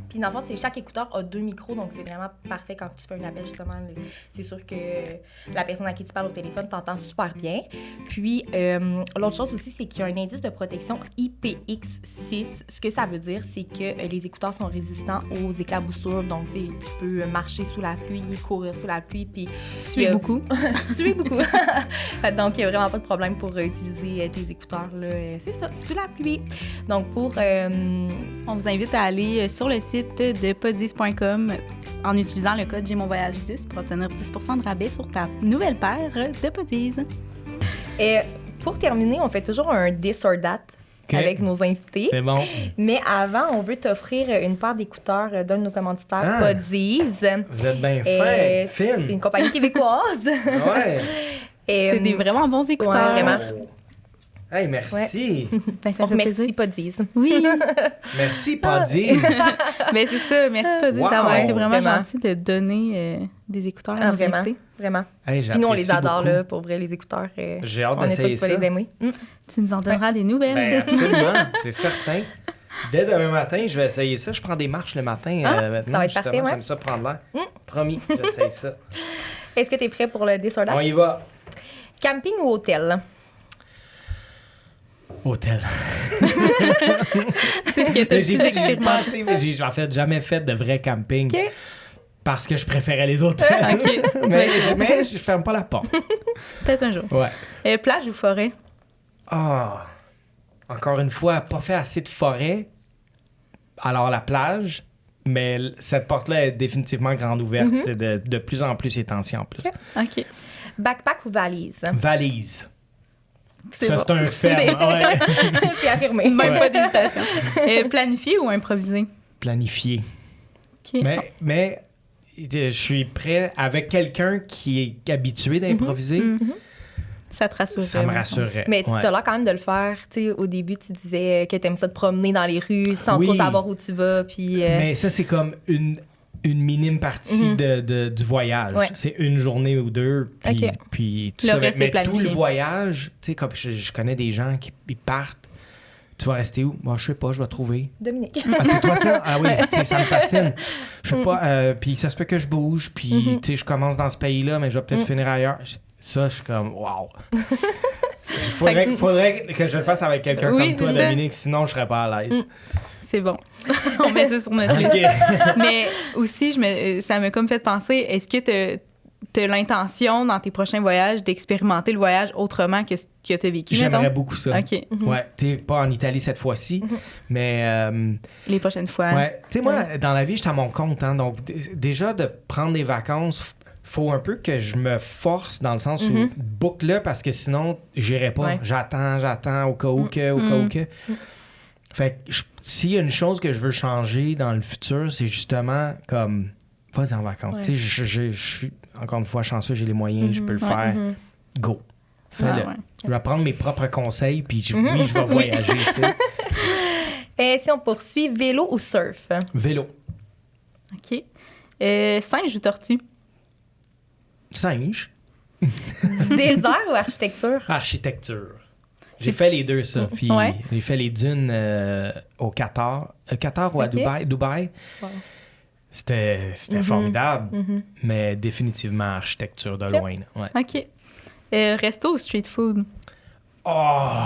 Puis dans le fond, chaque écouteur a 2 micros, donc c'est vraiment parfait quand tu fais un appel, justement. C'est sûr que la personne à qui tu parles au téléphone t'entend super bien. Puis l'autre chose aussi, c'est qu'il y a un indice de protection IPX6. Ce que ça veut dire, c'est que les écouteurs sont résistants aux éclaboussures. Donc, tu peux marcher sous la pluie, courir sous la pluie, puis... Suer beaucoup. Suer beaucoup. Donc, il n'y a vraiment pas de problème pour utiliser tes écouteurs, là. C'est ça, sous la pluie. Donc, pour... On vous invite à aller sur le site de podis.com en utilisant le code GMonVoyage10 pour obtenir 10% de rabais sur ta nouvelle paire de Podis. Et pour terminer, on fait toujours un This or That avec nos invités. C'est bon. Mais avant, on veut t'offrir une paire d'écouteurs d'un de nos commanditaires, Podis. Vous êtes bien fin, fine. C'est une compagnie québécoise. Ouais. C'est des vraiment bons écouteurs. Ouais, vraiment. Hey, merci. Ouais. Ben, ça fait merci, plaisir. Podis. Oui. Merci, Podis. Ben, c'est ça. Merci, Podis, d'avoir été vraiment Vraiment. gentil de donner des écouteurs à nos Vraiment, invités. vraiment. Hey, Puis nous, on les j'apprécie adore, beaucoup. là, pour vrai, les écouteurs. J'ai hâte on est sûr d'essayer que tu vas ça. les aimer. Tu nous en donneras des nouvelles. Ben, absolument, c'est certain. Dès demain matin, je vais essayer ça. Je prends des marches le matin maintenant. ça va être justement. parfait, ouais. J'aime ça prendre l'air. Promis, j'essaye ça. Est-ce que tu es prêt pour le This or That? On y va. Camping ou hôtel? Hôtel. C'est ce qui était le J'ai plus expérimenté. pensé, mais j'ai en fait jamais fait de vrai camping. OK. Parce que je préférais les hôtels. OK. mais je ferme pas la porte. Peut-être un jour. Ouais. Plage ou forêt? Ah. Encore une fois, pas fait assez de forêt. Alors la plage, mais cette porte-là est définitivement grande ouverte. De plus en plus ces temps-ci en plus. OK. Backpack ou valise? Valise. C'est Ça, bon. c'est un ferme. Ouais. C'est affirmé. Même pas d'hésitation. Planifié ou improvisé? Planifié. OK. Mais je suis prêt avec quelqu'un qui est habitué d'improviser. Ça te rassurerait. Ça me rassurerait. Mais ouais. t'as l'air quand même de le faire. Tu sais, au début, tu disais que t'aimes ça te promener dans les rues sans Oui. trop savoir où tu vas. Puis, Mais ça, c'est comme une minime partie du voyage. Ouais. C'est une journée ou deux. Puis, OK. puis tout Le ça. reste, Mais c'est tout planifié. le voyage, tu sais, comme je connais des gens qui ils partent. Tu vas rester où? Moi, je sais pas, je vais trouver. Dominique. Ah, c'est toi ça? Ah oui, ça me fascine. Je sais pas, puis ça se peut que je bouge, puis tu sais, je commence dans ce pays-là, mais je vais peut-être finir ailleurs. Ça, je suis comme, wow. Faudrait que je le fasse avec quelqu'un Oui, comme toi, c'est ça. Dominique, sinon je serais pas à l'aise. C'est bon. On met ça sur notre liste. OK. Mais aussi, ça m'a comme fait penser, est-ce que tu as l'intention, dans tes prochains voyages, d'expérimenter le voyage autrement que ce que tu as vécu? J'aimerais mettons? beaucoup ça. OK. Ouais, tu sais, pas en Italie cette fois-ci, mais Les prochaines fois. ouais. Tu sais, moi, dans la vie, je suis à mon compte, hein, donc déjà de prendre des vacances, faut un peu que je me force dans le sens où book-le parce que sinon, j'irai pas. Ouais. J'attends au cas où que. Fait que s'il y a une chose que je veux changer dans le futur, c'est justement comme vas-y en vacances. Ouais. Tu sais, je suis encore une fois chanceux, j'ai les moyens, je peux le faire. Go. Fais-le. Ah, ouais. Je vais prendre mes propres conseils, puis oui, je vais voyager. Tu sais. Et si on poursuit, vélo ou surf? Vélo. OK. Singe ou tortue? Singe. Désert ou architecture? Architecture. J'ai fait les deux, ça. Puis Ouais. j'ai fait les dunes au Qatar. Qatar ou à Ok. Dubaï? Dubaï. Wow. C'était formidable, mais définitivement architecture de loin. là. Ouais. OK. Resto ou street food? Oh!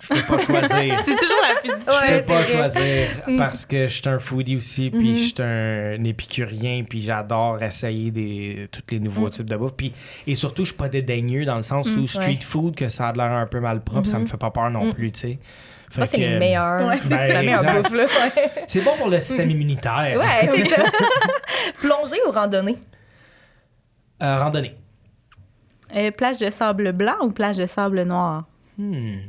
Je peux pas choisir. C'est toujours la plus difficile. Je Ouais, peux pas c'est vrai. choisir parce que je suis un foodie aussi, puis je suis un épicurien, puis j'adore essayer tous les nouveaux types de bouffe. Et surtout, je suis pas dédaigneux dans le sens où street food, que ça a l'air un peu mal propre, ça me fait pas peur non plus, tu sais. Ça, Fait c'est que, les meilleurs. Ouais, ben, c'est la meilleure exact. bouffe, là. Ouais, C'est bon pour le système immunitaire. ouais c'est ça. Plongée ou randonnée? Randonnée. Plage de sable blanc ou plage de sable noir?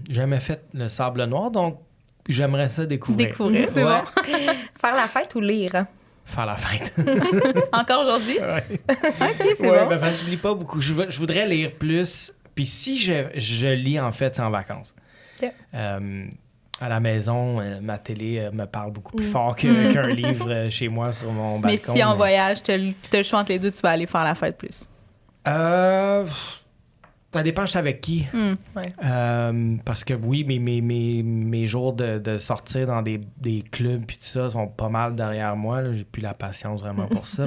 Jamais fait le sable noir, donc j'aimerais ça découvrir. Découvrir, c'est Ouais. bon. Faire la fête ou lire? Faire la fête. Encore aujourd'hui? Ouais. OK, c'est Ouais, bon. ben, parce que je lis pas beaucoup. Je voudrais lire plus. Puis si je lis, en fait, c'est en vacances. OK. à la maison, ma télé me parle beaucoup plus fort qu'un livre chez moi sur mon balcon. Mais si en voyage, t'as le choix entre les deux, tu vas aller faire la fête plus. Ça dépend, je suis avec qui. Parce que oui, mes jours de sortir dans des clubs puis tout ça sont pas mal derrière moi. Là. J'ai plus la patience vraiment pour ça.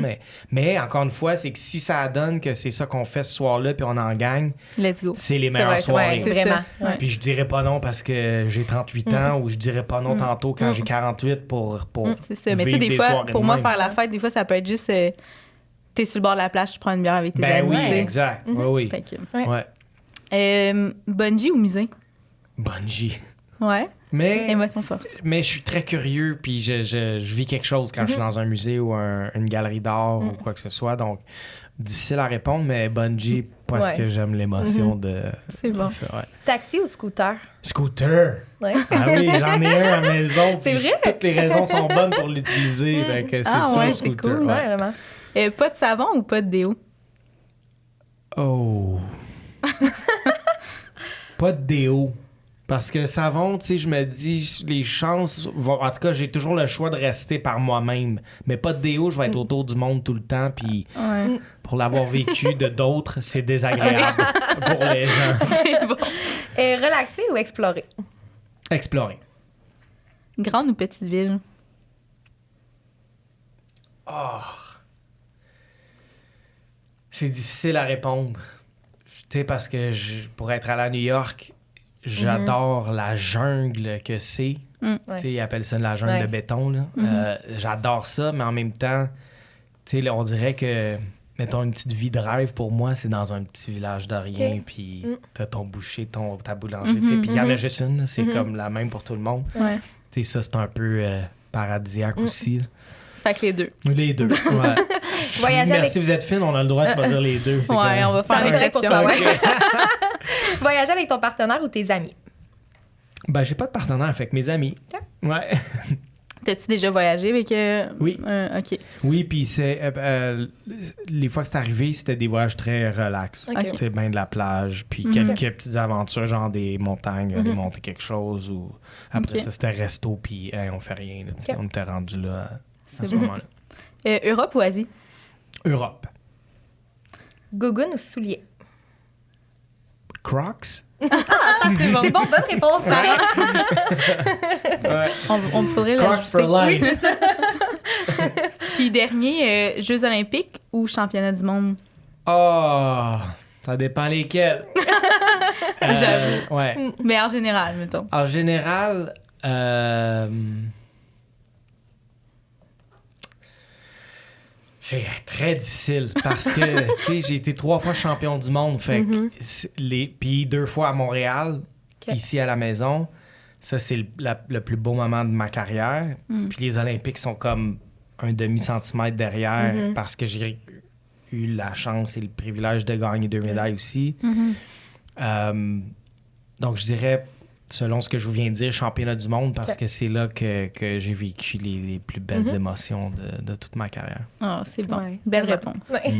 Mais encore une fois, c'est que si ça donne que c'est ça qu'on fait ce soir-là puis on en gagne, let's go. C'est les meilleures soirées. Ouais, vraiment. Puis je dirais pas non parce que j'ai 38 ans ou je dirais pas non tantôt quand j'ai 48 pour c'est ça. Mais tu sais, des fois, pour moi, faire la fête, des fois, ça peut être juste... t'es sur le bord de la plage, tu prends une bière avec tes amis. Ben oui, exact. Oui. Fait que, ouais. Bungee ou musée? Bungee. Ouais. Émotion forte. Mais je suis très curieux, puis je vis quelque chose quand je suis dans un musée ou une galerie d'art ou quoi que ce soit. Donc, difficile à répondre, mais bungee, parce que j'aime l'émotion de... C'est bon. Ça, ouais. Taxi ou scooter? Scooter! Ouais. Ah oui, j'en ai un à la maison. C'est vrai? Toutes les raisons sont bonnes pour l'utiliser. Fait que c'est sûr, ouais, scooter. C'est cool. Ouais, vraiment. Pas de savon ou pas de déo? Oh! Pas de déo. Parce que savon, tu sais, je me dis, les chances vont... En tout cas, j'ai toujours le choix de rester par moi-même. Mais pas de déo, je vais être autour du monde tout le temps. Puis pour l'avoir vécu de d'autres, c'est désagréable pour les gens. C'est bon. Relaxer ou explorer? Explorer. Grande ou petite ville? Oh! C'est difficile à répondre. Tu sais, parce que pour être allé à New York, j'adore la jungle que c'est. Tu sais, ils appellent ça la jungle de béton. Là. J'adore ça, mais en même temps, tu sais, on dirait que, mettons, une petite vie de rêve, pour moi, c'est dans un petit village de rien, puis t'as ton boucher, ta boulangerie, puis il y en a juste une, là, c'est comme la même pour tout le monde. Ouais. Tu sais, ça, c'est un peu paradisiaque aussi. Là. Fait que les deux. Les deux, ouais. Merci, vous êtes fine, on a le droit de choisir les deux. C'est on va faire une exception. Pour toi, okay. Voyager avec ton partenaire ou tes amis? Ben, j'ai pas de partenaire, fait que mes amis. Okay. Ouais. T'as-tu déjà voyagé avec... Oui. OK. Oui, puis c'est... les fois que c'est arrivé, c'était des voyages très relax. Okay. C'était bien de la plage, puis quelques petites aventures, genre des montagnes, aller monter quelque chose, ou après ça, c'était resto, puis on fait rien. Là, on était rendu là à ce moment-là. Europe ou Asie? Europe. Gougoune ou souliers? Crocs? C'est bon. C'est bon, bonne réponse, Sarah. Ouais. On pourrait Crocs for life. Puis dernier, Jeux olympiques ou championnat du monde? Oh, ça dépend lesquels. J'avoue. Ouais. Mais en général, mettons. En général, c'est très difficile parce que, tu sais, j'ai été 3 fois champion du monde. Fait que puis 2 fois à Montréal, ici à la maison. Ça, c'est le plus beau moment de ma carrière. Puis les Olympiques sont comme un demi-centimètre derrière parce que j'ai eu la chance et le privilège de gagner 2 médailles aussi. Donc, je dirais, selon ce que je vous viens de dire, championnat du monde, parce que c'est là que j'ai vécu les plus belles émotions de toute ma carrière. Oh, c'est bon. Ouais, belle réponse. Ouais.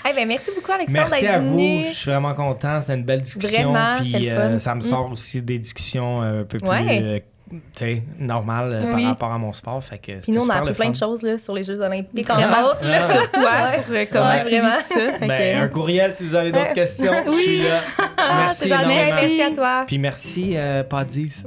Hey, ben, merci beaucoup, Alexandre, merci d'être à vous. venu. Je suis vraiment content. C'était une belle discussion. Vraiment, puis le fun. ça me sort aussi des discussions un peu plus normales par rapport à mon sport. Fait que puis nous, on a appris plein de choses là, sur les Jeux olympiques. En autres, là, sur toi, pour comment tu vis ça. Ben, un courriel si vous avez d'autres questions. Je suis là. Merci énormément. Merci à toi. Puis merci, Padis.